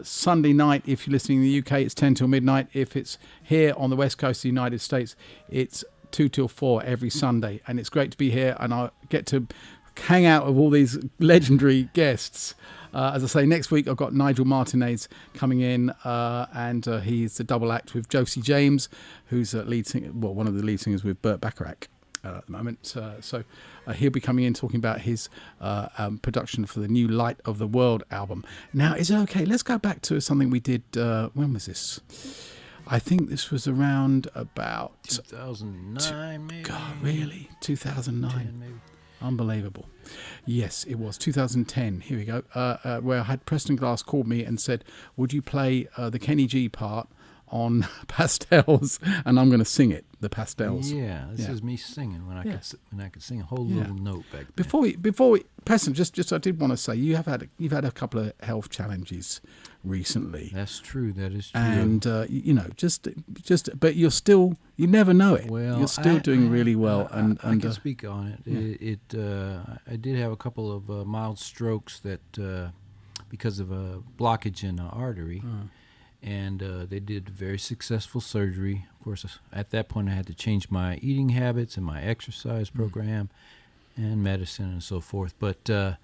Sunday night. If you're listening in the UK, it's 10 till midnight. If it's here on the west coast of the United States, it's 2 till 4 every Sunday, and it's great to be here, and I get to hang out with all these legendary guests. As I say, next week I've got Nigel Martinez coming in, and he's a double act with Josie James, who's one of the lead singers with Burt Bacharach at the moment. So he'll be coming in talking about his production for the new Light of the World album. Now, is it okay? Let's go back to something we did. When was this? I think this was around about 2009, maybe. God, really? 2009. 10 maybe. Unbelievable. Yes, it was 2010. Here we go. Where I had Preston Glass called me and said, would you play the Kenny G part on Pastels? And I'm going to sing it, the Pastels. Yeah, this is me singing when I could sing a whole little note back then. Before we Preston, just I did want to say you've had a couple of health challenges recently. That's true. That is true. And but you never know it. Well, you're still doing really well. I can speak on it. I did have a couple of mild strokes that because of a blockage in an artery. And they did very successful surgery. Of course, at that point, I had to change my eating habits and my exercise program and medicine and so forth. But the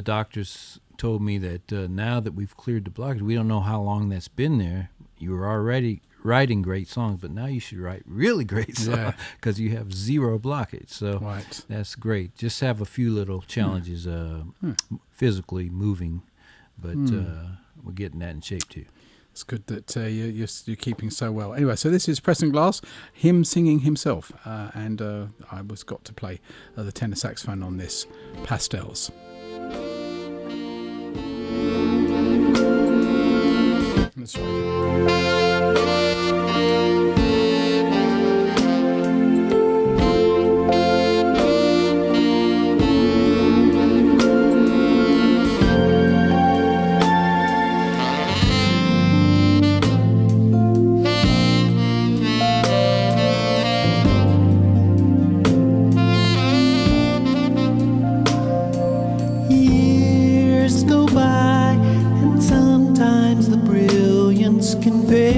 doctors told me that now that we've cleared the blockage, we don't know how long that's been there. You were already writing great songs, but now you should write really great songs because you have zero blockage. So that's great. Just have a few little challenges physically moving, but we're getting that in shape too. It's good that you're keeping so well. Anyway, so this is Preston Glass, him singing himself, and I got to play the tenor saxophone on this, Pastels. Let's try again. Years go by, and sometimes the brilliance can fade.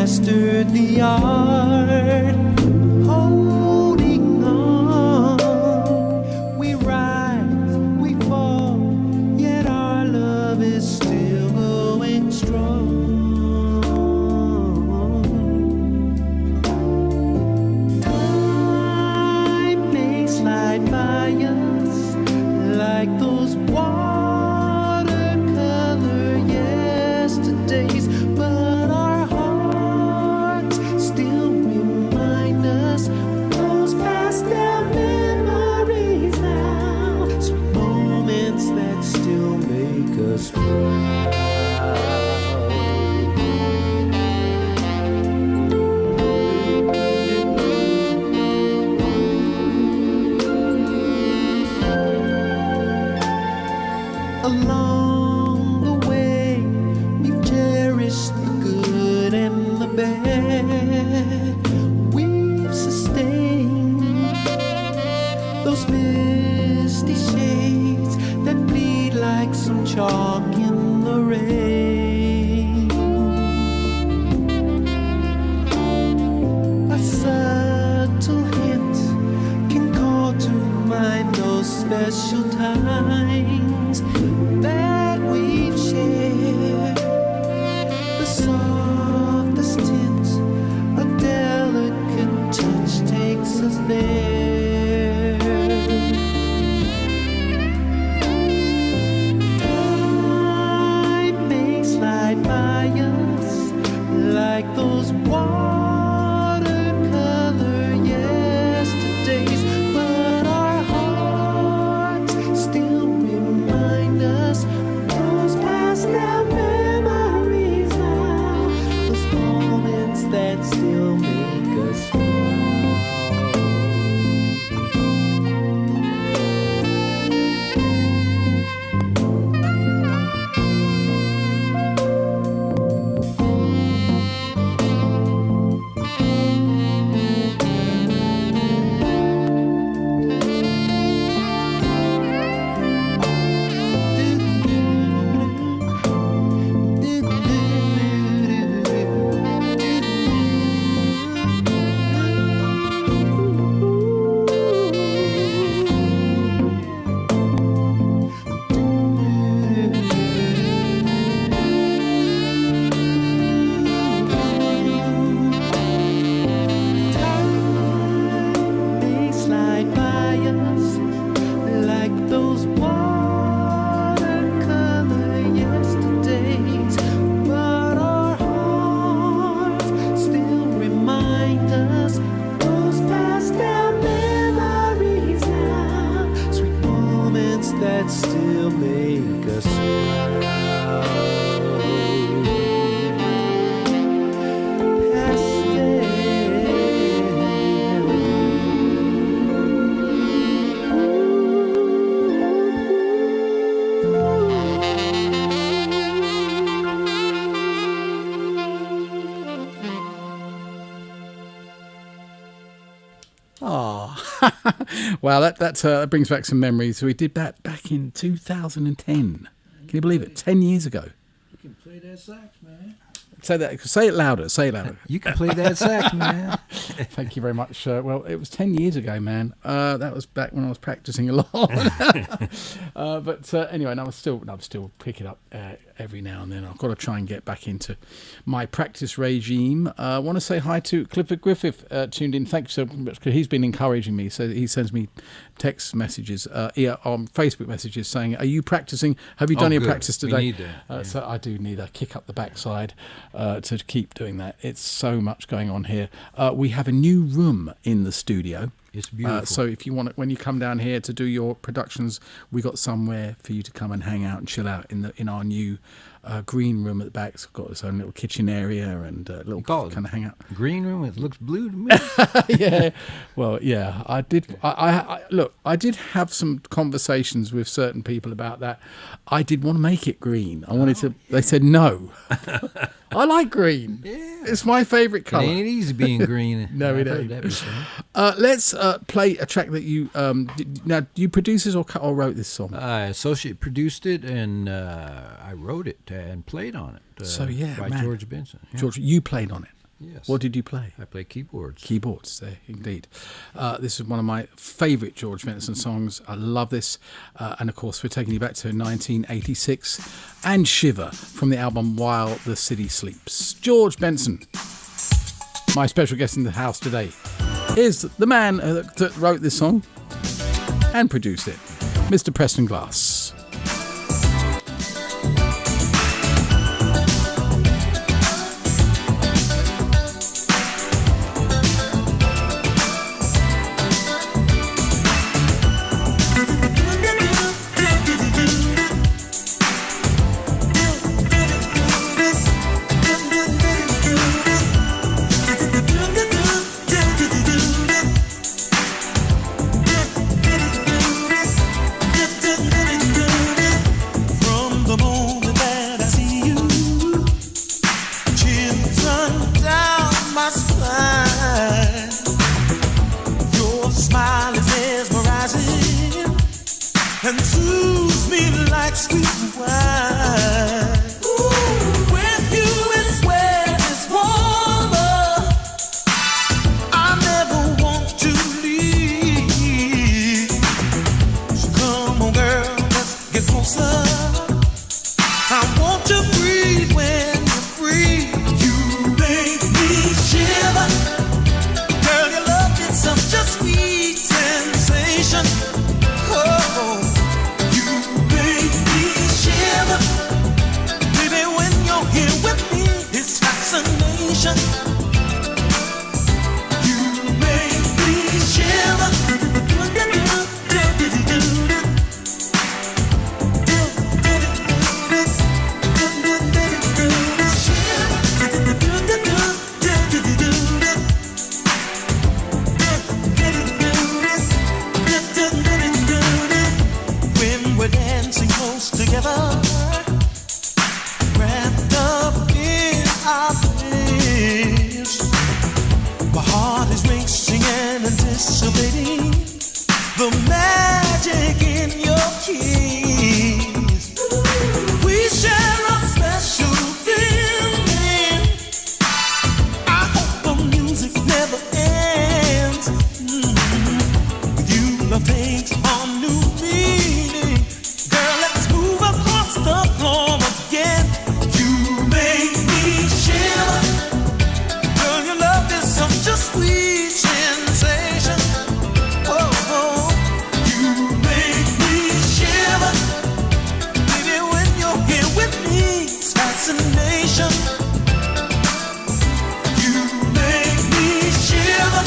mastered the art of holding on. We rise, we fall, yet our love is still going strong. Time may slide by us like those watercolor yesterdays, but our hearts still remind us of those pastel memories now. Some moments that still make us proud. Along the way, we've cherished the good and the bad. We've sustained those misty shades that bleed like some chalk in the rain. A subtle hint can call to mind those special times that we've shared. The softest tint, a delicate touch takes us there. Time may slide by us like those watercolor yesterdays, but our hearts still remind us of those pastel memories now, those moments that still make us proud. Time may slide by us like those watercolor yesterdays, but our hearts still remind us of those pastel memories now, sweet moments that still make us proud. Wow, that brings back some memories. We did that back in 2010. Can you believe it? 10 years ago. You can play that sax, man. Say it louder. Say it louder. You can play that sax, man. Thank you very much. Well, it was 10 years ago, man. That was back when I was practicing a lot. But anyway, and I'm still pick it up every now and then. I've got to try and get back into my practice regime. I want to say hi to Clifford Griffith, tuned in. Thanks so much, because he's been encouraging me. So he sends me text messages, on Facebook messages saying, "Are you practicing? Have you done your practice today?" We need that. So I do need a kick up the backside to keep doing that. It's so much going on here. We have a new room in the studio. It's beautiful. So if you want, when you come down here to do your productions, we got somewhere for you to come and hang out and chill out in our new green room at the back. It's got its own little kitchen area and a little kind of hang out. Green room? It looks blue to me. Yeah. Well, yeah. I did. Look, I did have some conversations with certain people about that. I did want to make it green. I wanted to. They said no. I like green. Yeah. It's my favourite colour. It ain't easy being green. No, it ain't. Let's play a track that you... now, you produced this or wrote this song? I associate produced it, and I wrote it and played on it. By George Benson. Yeah. George, you played on it? Yes. What did you play? I play keyboards. Keyboards, there, indeed. This is one of my favourite George Benson songs. I love this. And of course, we're taking you back to 1986 and Shiver from the album While the City Sleeps. George Benson, my special guest in the house today, is the man that wrote this song and produced it, Mr. Preston Glass. And soothes me like sweet wine. Ooh, with you it's where it's warmer. I never want to leave. So come on, girl, let's get closer. I want to breathe when you breathe. You make me shiver. Girl, your love is such a sweet sensation. Oh. Baby, when you're here with me, it's fascination. You make me shiver. When we're dancing close together, wrapped up in our bliss, my heart is racing and anticipating the magic in your kiss. We share a special feeling. I hope the music never ends. With you, love takes on new meaning. Girl, let's move across the floor again. You make me shiver. Girl, your love is such a sweet sensation. Oh, oh. You make me shiver. Baby, when you're here with me, it's fascination. You make me shiver.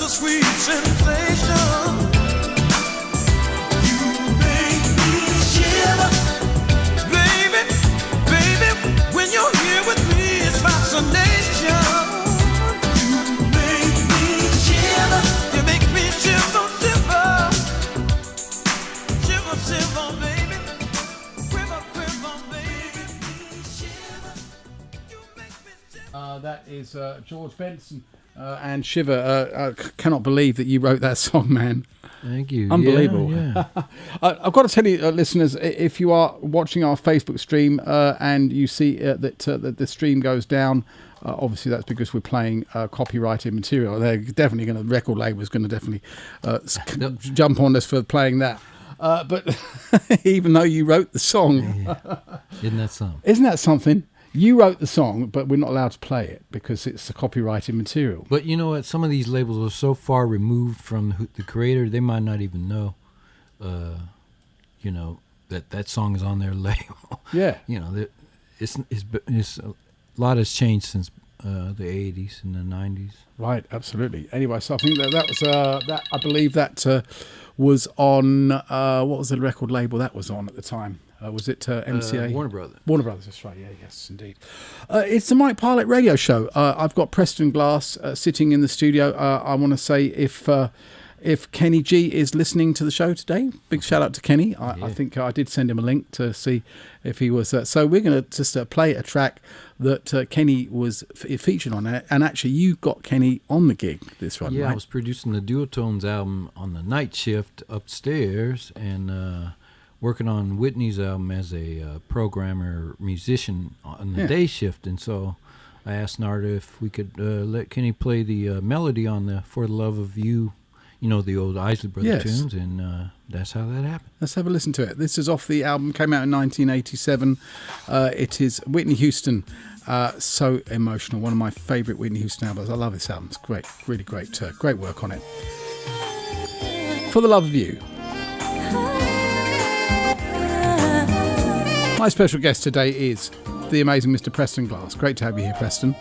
Sweet sensation. You make me That is George Benson and Shiver. I cannot believe that you wrote that song, man. Thank you. Unbelievable. Yeah. I've got to tell you, listeners, if you are watching our Facebook stream and you see that the stream goes down, obviously that's because we're playing copyrighted material. They're definitely going to, record label's going to definitely jump on us for playing that. But even though you wrote the song, Isn't that something? Isn't that something? You wrote the song, but we're not allowed to play it because it's a copyrighted material. But you know what? Some of these labels are so far removed from the creator, they might not even know, that song is on their label. Yeah. It's a lot has changed since the 80s and the 90s. Right, absolutely. Anyway, so I think that was that. I believe that was on what was the record label that was on at the time? Was it MCA? Warner Brothers. Warner Brothers, that's right. Yeah, yes, indeed. It's the Mike Parlett Radio Show. I've got Preston Glass sitting in the studio. I want to say if Kenny G is listening to the show today, big shout out to Kenny. I think I did send him a link to see if he was. So we're going to just play a track that Kenny was featured on it. And actually, you got Kenny on the gig this one, Yeah, right? I was producing the Duotones album on the night shift upstairs and working on Whitney's album as a programmer musician on the day shift. And so I asked Narda if we could let Kenny play the melody on the For the Love of You, the old Isley Brothers tunes, and that's how that happened. Let's have a listen to it. This is off the album, came out in 1987. It is Whitney Houston, So Emotional, one of my favourite Whitney Houston albums. I love this album. It's great, really great. Great work on it. For the Love of You. My special guest today is the amazing Mr. Preston Glass. Great to have you here, Preston.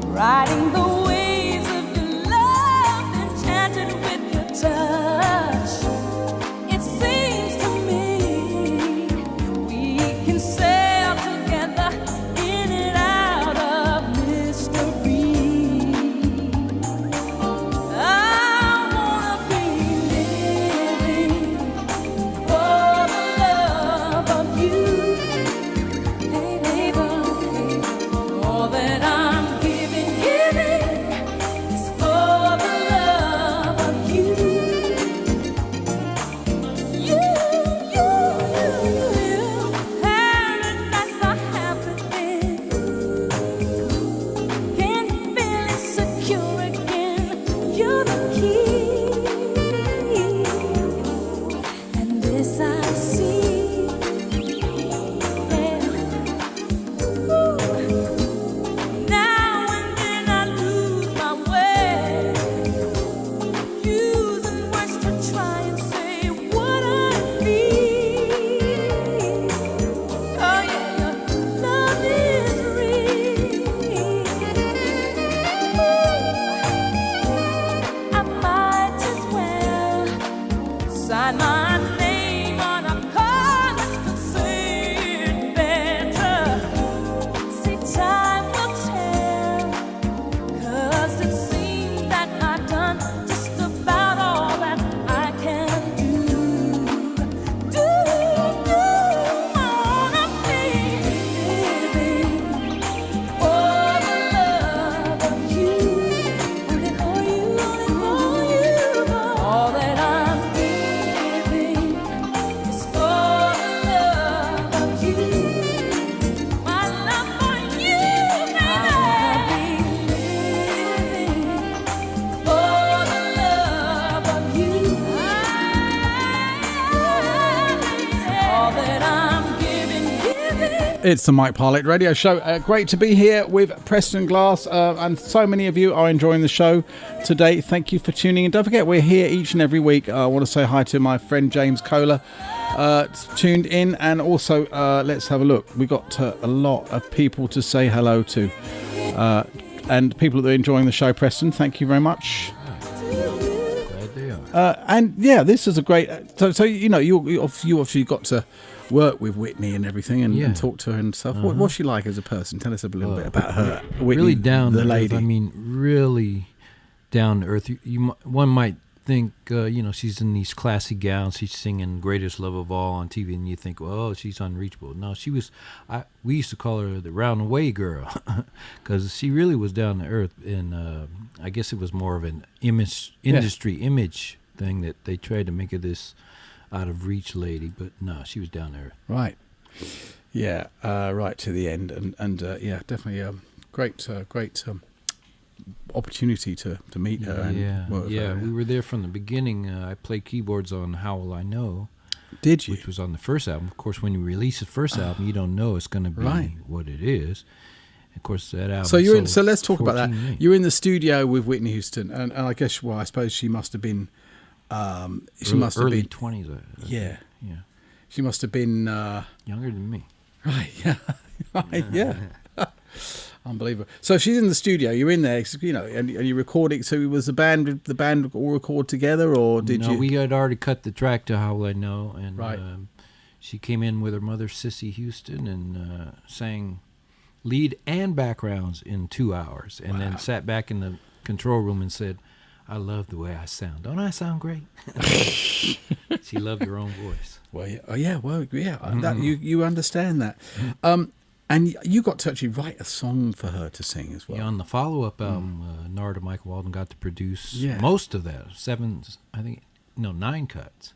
Riding the waves of your love, enchanted with your touch. It seems to me we can sail together in and out of mystery. I wanna be living for the love of you. Hey, baby, all that I'm giving It's the Mike Parlett Radio Show. Great to be here with Preston Glass, and so many of you are enjoying the show today. Thank you for tuning in. Don't forget, we're here each and every week. I want to say hi to my friend James Kohler, tuned in, and also let's have a look. We've got a lot of people to say hello to, and people that are enjoying the show. Preston, thank you very much. Glad they are. And yeah, this is a great. So you know, you obviously got to work with Whitney and everything, and talk to her and stuff. What's she like as a person? Tell us a little bit about her. Whitney, really down the to lady. earth. I mean, really down to earth. One might think, she's in these classy gowns. She's singing "Greatest Love of All" on TV, and you think, well, she's unreachable. No, she was. We used to call her the round-away girl, because she really was down to earth. And I guess it was more of an industry image thing that they tried to make her this out of reach lady, but no, she was down there. Right. Yeah. Right to the end, and yeah, definitely great opportunity to meet her. And work with her. We were there from the beginning. I played keyboards on "How Will I Know." Did you? Which was on the first album. Of course, when you release the first album, you don't know it's going to be what it is. Of course, that album. So you're in, so let's talk about that. million. You're in the studio with Whitney Houston, and I guess, well, I suppose she must have been. Early 20s. Yeah. Yeah. She must have been Younger than me. right. Yeah. Right. Yeah. Unbelievable. So she's in the studio. You're in there, you know, and you're recording. So was the band all record together, or did you? No, we had already cut the track to "How Will I Know," and Right. She came in with her mother, Sissy Houston, and sang lead and backgrounds in 2 hours, and then sat back in the control room and said, "I love the way I sound. Don't I sound great?" She loved her own voice. Well, yeah. That, you understand that. And you got to actually write a song for her to sing as well. Yeah, on the follow-up album, Narda Michael Walden got to produce most of that, 9 cuts.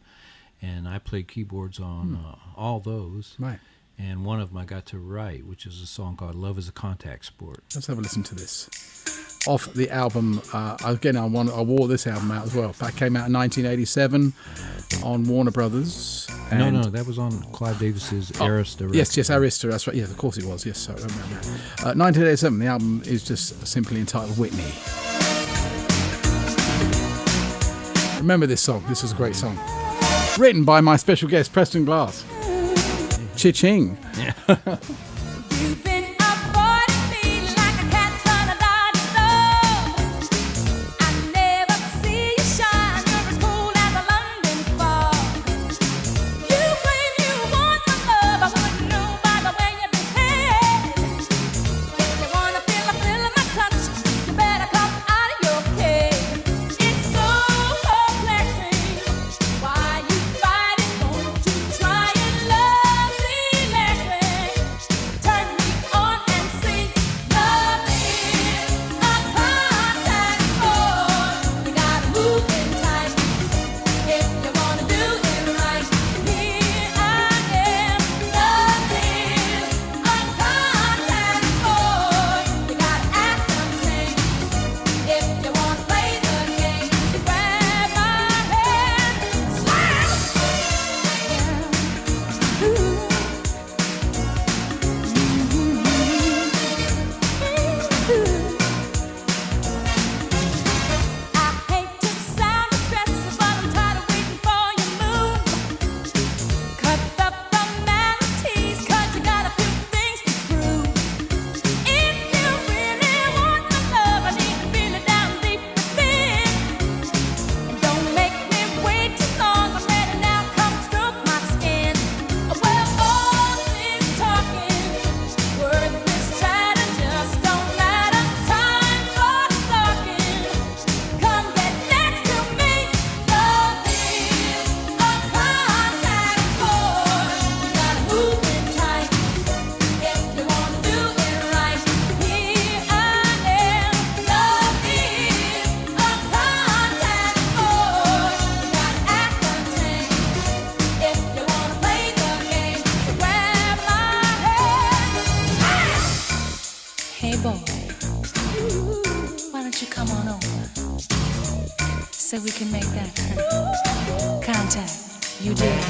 And I played keyboards on all those. Right. And one of them I got to write, which is a song called "Love is a Contact Sport." Let's have a listen to this. Off the album, again, I wore this album out as well. That came out in 1987 on Warner Brothers. And No, that was on Clive Davis's Arista record. Yes, Arista, that's right. Yes, of course it was. Yes, I remember that. 1987, the album is just simply entitled Whitney. Remember this song. This was a great song. Written by my special guest, Preston Glass. Cha-ching. Yeah. You've been avoiding me like a cat trying to dodge a dog. I never see you shine. You're as cool as a London fog. You claim you want my love. I wouldn't know by the way you behave. If you wanna feel a thrill of my touch, you better come out of your cave. It's so perplexing. Why you fighting? Won't you try and love electric? Turn me on and see. Love is a contact sport. You gotta move in tight if you wanna do it right. Here I am. Love is a contact sport. You gotta act untamed if you wanna play the game. So grab my hand, slam. I hate to sound aggressive, but I'm tired of waiting for your move. Cut the formalities, 'cause you got a few things to prove. If you really want my love, I need to feel it down deep within. And don't make me wait too long. I'm ready now. Come stroke my skin. Well, all this talking, worthless chatter, just don't matter. Time for stalking. Come get next to me. Love is a contact sport. You gotta move in tight if you wanna do it right. Here I am. Love is a contact sport. You gotta act untamed if you wanna play the game. So grab my hand. Hey boy, why don't you come on over so we can make that contact? You dig?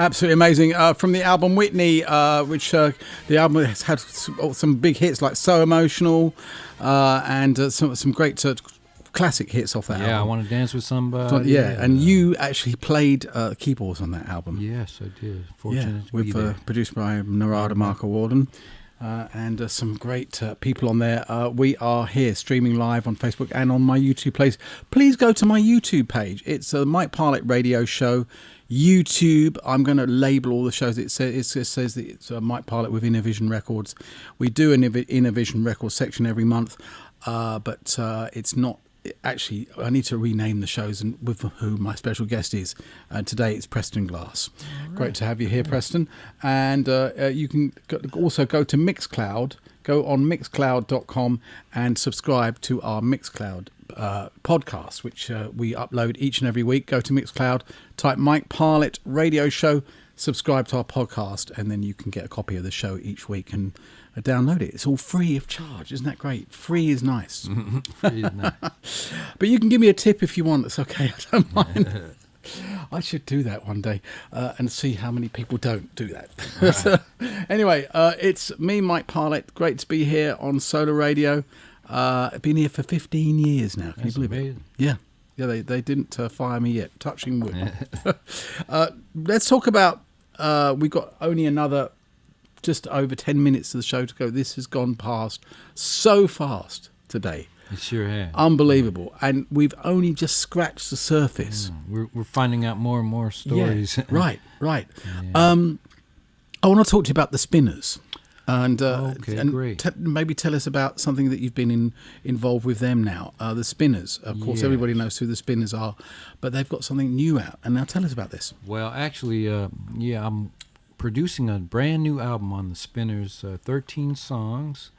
Absolutely amazing. From the album Whitney, which the album has had some big hits like So Emotional and some great classic hits off that album. Yeah, I Want to Dance with Somebody. Yeah, and you actually played keyboards on that album. Yes, I did. Fortunate to be with there. produced by Narada Michael Walden. And some great people on there. We are here streaming live on Facebook and on my YouTube page. Please go to my YouTube page. It's Mike Parlett Radio Show YouTube. I'm going to label all the shows. It says that it's Mike Parlett with Inner Vision Records. We do an Inner Vision Records section every month, but it's not. Actually, I need to rename the shows and with who my special guest is. Today it's Preston Glass. Right. Great to have you here, Preston. And you can also go to Mixcloud, go on mixcloud.com and subscribe to our Mixcloud podcast, which we upload each and every week. Go to Mixcloud, type Mike Parlett Radio Show, subscribe to our podcast, and then you can get a copy of the show each week and download it. It's all free of charge. Isn't that great? Free is nice. Free is nice. But you can give me a tip if you want. It's okay. I don't mind. I should do that one day and see how many people don't do that. So, anyway, it's me, Mike Parlett. Great to be here on Solar Radio. I've been here for 15 years now. Can you believe it? Yeah. Yeah, they didn't fire me yet. Touching wood. Let's talk about, we've got only another just over 10 minutes of the show to go. This has gone past so fast today. It sure has. Unbelievable. And we've only just scratched the surface. We're finding out more and more stories. Yeah, right. Yeah. I want to talk to you about the Spinners. And, great. Maybe tell us about something that you've been involved with them now. The Spinners. Of course, everybody knows who the Spinners are, but they've got something new out. And now tell us about this. Well, actually, I'm producing a brand new album on the Spinners, 13 songs,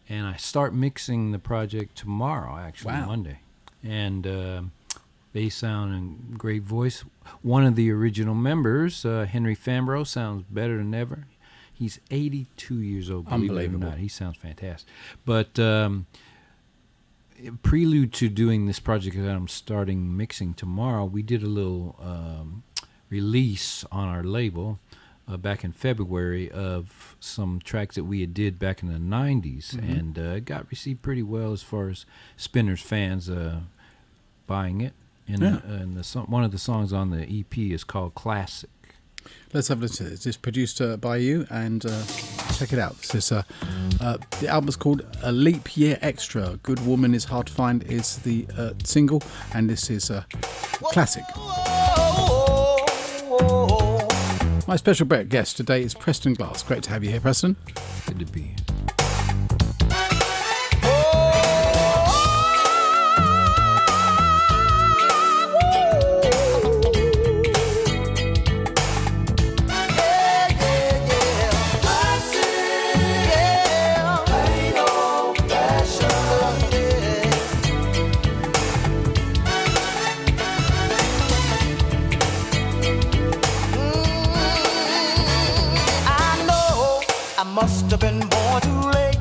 and I start mixing the project tomorrow, actually. Wow. Monday. And they sound in great voice. One of the original members, Henry Fambro, sounds better than ever. He's 82 years old, believe it or not. He sounds fantastic. But prelude to doing this project that I'm starting mixing tomorrow, we did a little release on our label back in February of some tracks that we had did back in the 90s, and it got received pretty well as far as Spinners fans buying it. And one of the songs on the EP is called Classic. Let's have a listen to this. It's produced by you, and check it out. This is, the album's called A Leap Year Extra. Good Woman Is Hard to Find is the single, and this is Classic. My special guest today is Preston Glass. Great to have you here, Preston. Good to be here. Must have been born too late.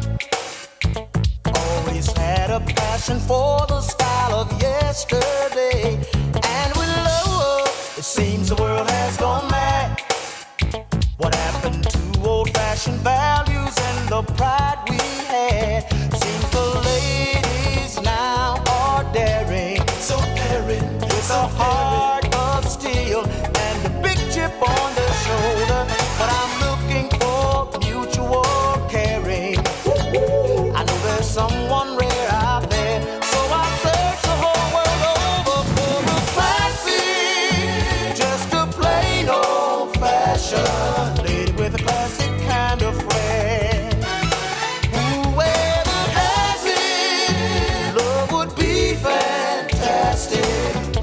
Always had a passion for the style of yesterday. And with love, it seems the world has gone mad. What happened to old-fashioned values and the pride we had? Seems the ladies now are daring, so daring, with a heart of steel and a big chip on their shoulder. But I'm looking for mutual caring. I know there's someone rare out there, so I search the whole world over for a classic, just a plain old-fashioned lady with a classic kind of flair. Whoever has it, love would be fantastic.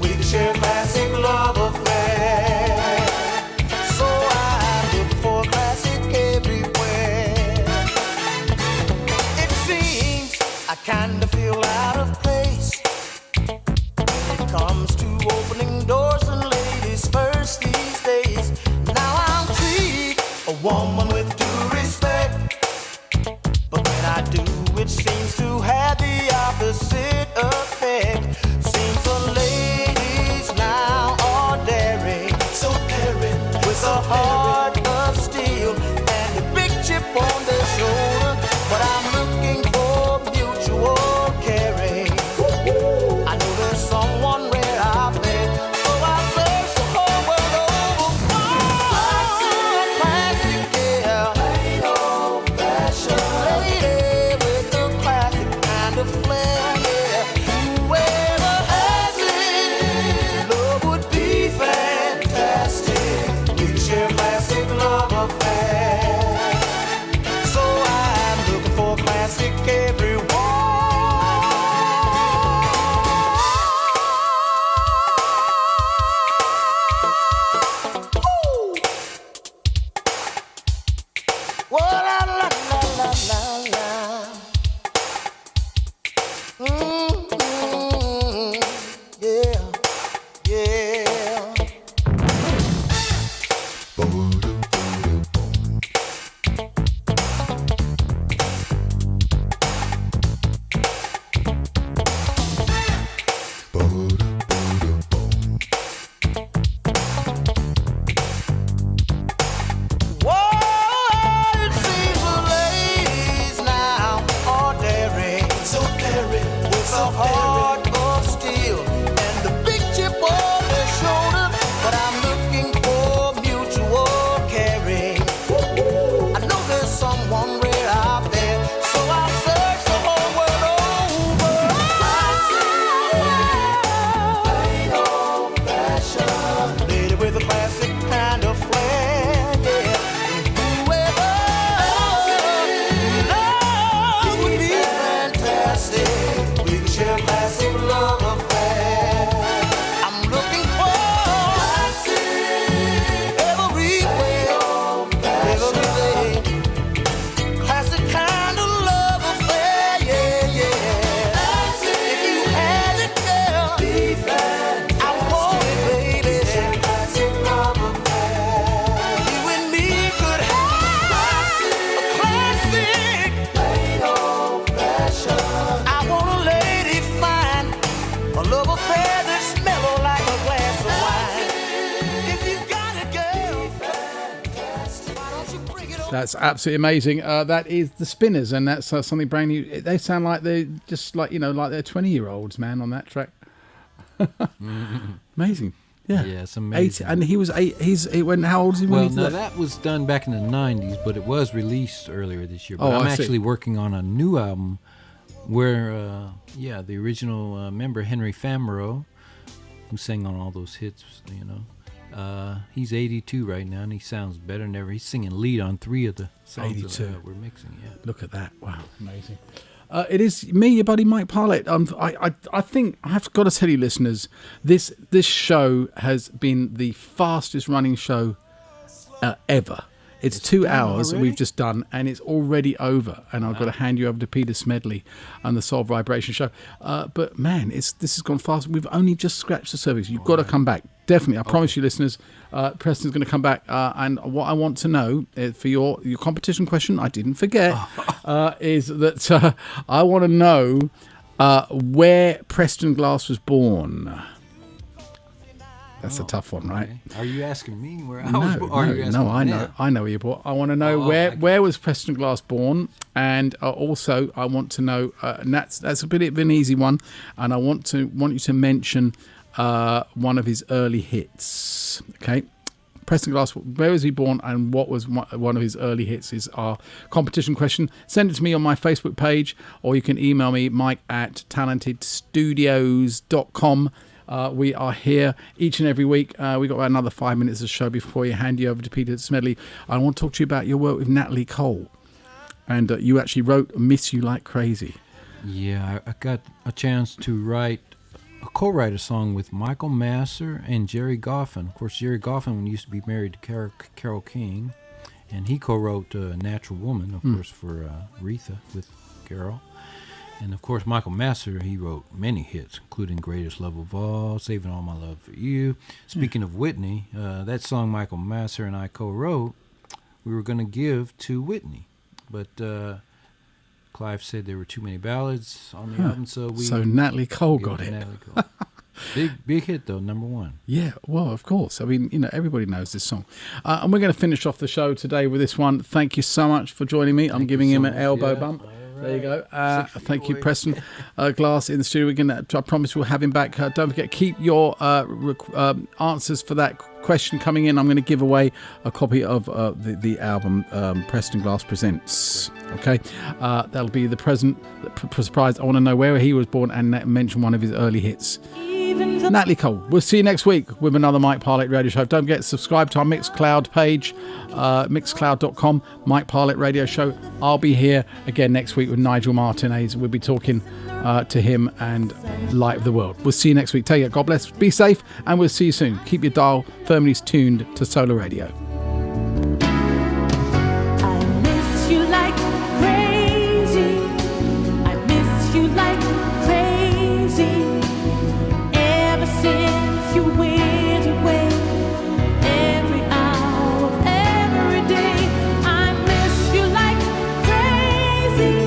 We could share a classic love affair. So I look for a classic everywhere. It seems I kind of feel out of place when it comes to opening doors and ladies first these days. Now I'm treat a woman with due respect, but when I do, it seems to have the opposite effect. Seems the ladies now are daring, so daring, with a heart love affair. So I'm looking for a classic everywhere. That's absolutely amazing. That is the Spinners, and that's something brand new. They sound like they're just like, you know, like they're 20-year-olds, man, on that track. Amazing. Yeah, it's amazing. And he was eight. How old is he? Well, no, that was done back in the 90s, but it was released earlier this year. But I'm actually working on a new album where, the original member Henry Famereau, who sang on all those hits, you know. He's 82 right now, and he sounds better than ever. He's singing lead on 3 of the songs that we're mixing. Yeah, look at that! Wow, amazing. It is me, your buddy Mike Parlett. I think I have got to tell you, listeners, this show has been the fastest running show ever. It's 2 hours we've just done, and it's already over. And I've got to hand you over to Peter Smedley and the Soul Vibration Show. But man, this has gone fast. We've only just scratched the surface. You've got to come back. Definitely, I promise you, listeners. Preston's going to come back. And what I want to know for your competition question, I didn't forget, is that I want to know where Preston Glass was born. That's a tough one, right? Okay. Are you asking me where I was born? No, I know. I know where you're born. I want to know where was Preston Glass born, and also I want to know. And that's a bit of an easy one, and I want you to mention one of his early hits. Okay, Preston Glass. Where was he born, and what was one of his early hits? Is our competition question. Send it to me on my Facebook page, or you can email me, mike@talentedstudios.com. We are here each and every week. We've got about another 5 minutes of show before you hand you over to Peter Smedley. I want to talk to you about your work with Natalie Cole. And you actually wrote Miss You Like Crazy. Yeah, I got a chance to co-write a song with Michael Masser and Jerry Goffin. Of course, Jerry Goffin used to be married to Carole King, and he co-wrote Natural Woman, of course, for Aretha with Carole. And, of course, Michael Masser, he wrote many hits, including Greatest Love of All, Saving All My Love for You. Speaking of Whitney, that song Michael Masser and I co-wrote, we were going to give to Whitney. But Clive said there were too many ballads on the album, so Natalie Cole got it. Natalie Cole. Big hit, though, number 1. Yeah, well, of course. I mean, you know, everybody knows this song. And we're going to finish off the show today with this one. Thank you so much for joining me. I'm giving him an elbow bump. There you go. Thank you, Preston Glass in the studio. I promise we'll have him back. Don't forget, keep your answers for that question coming in. I'm going to give away a copy of the album Preston Glass Presents. Okay, that'll be the present surprise. I want to know where he was born and mention one of his early hits. Even Natalie Cole. We'll see you next week with another Mike Parlett Radio Show. Don't forget to subscribe to our Mixcloud page, mixcloud.com, Mike Parlett Radio Show. I'll be here again next week with Nigel Martinez. We'll be talking to him and Light of the World. We'll see you next week. Take care. God bless. Be safe, and we'll see you soon. Keep your dial firmly tuned to Solar Radio. I miss you like crazy. I miss you like crazy. Ever since you went away, every hour of every day, I miss you like crazy.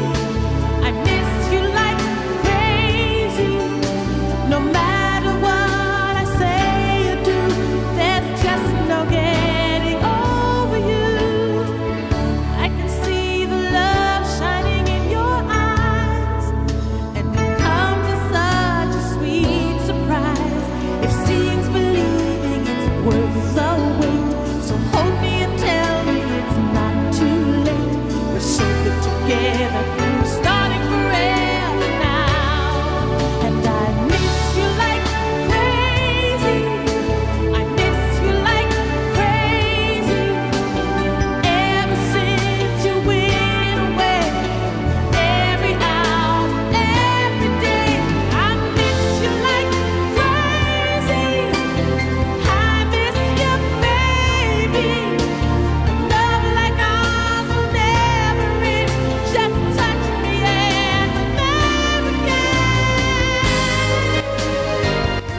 I miss you like crazy. No matter what I say or do, there's just no getting over you. I can see the love shining in your eyes, and it comes as such a sweet surprise. If seeing's believing, it's worth the wait. So hold me and tell me it's not too late. We're so good together, we're starting forever now. And I miss you like crazy. I miss you like crazy. Ever since you went away, every hour, every day, I miss you like crazy. I miss you, baby. Love like ours will never end. Just touch me and I'm there again.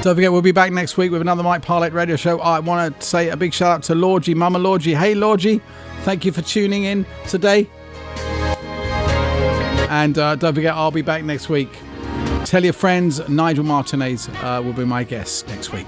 Don't forget, we'll be back next week with another Mike Parlett Radio Show. I want to say a big shout out to Lorgie, Mama Lorgie. Hey, Lorgie, thank you for tuning in today. And don't forget, I'll be back next week. Tell your friends, Nigel Martinez will be my guest next week.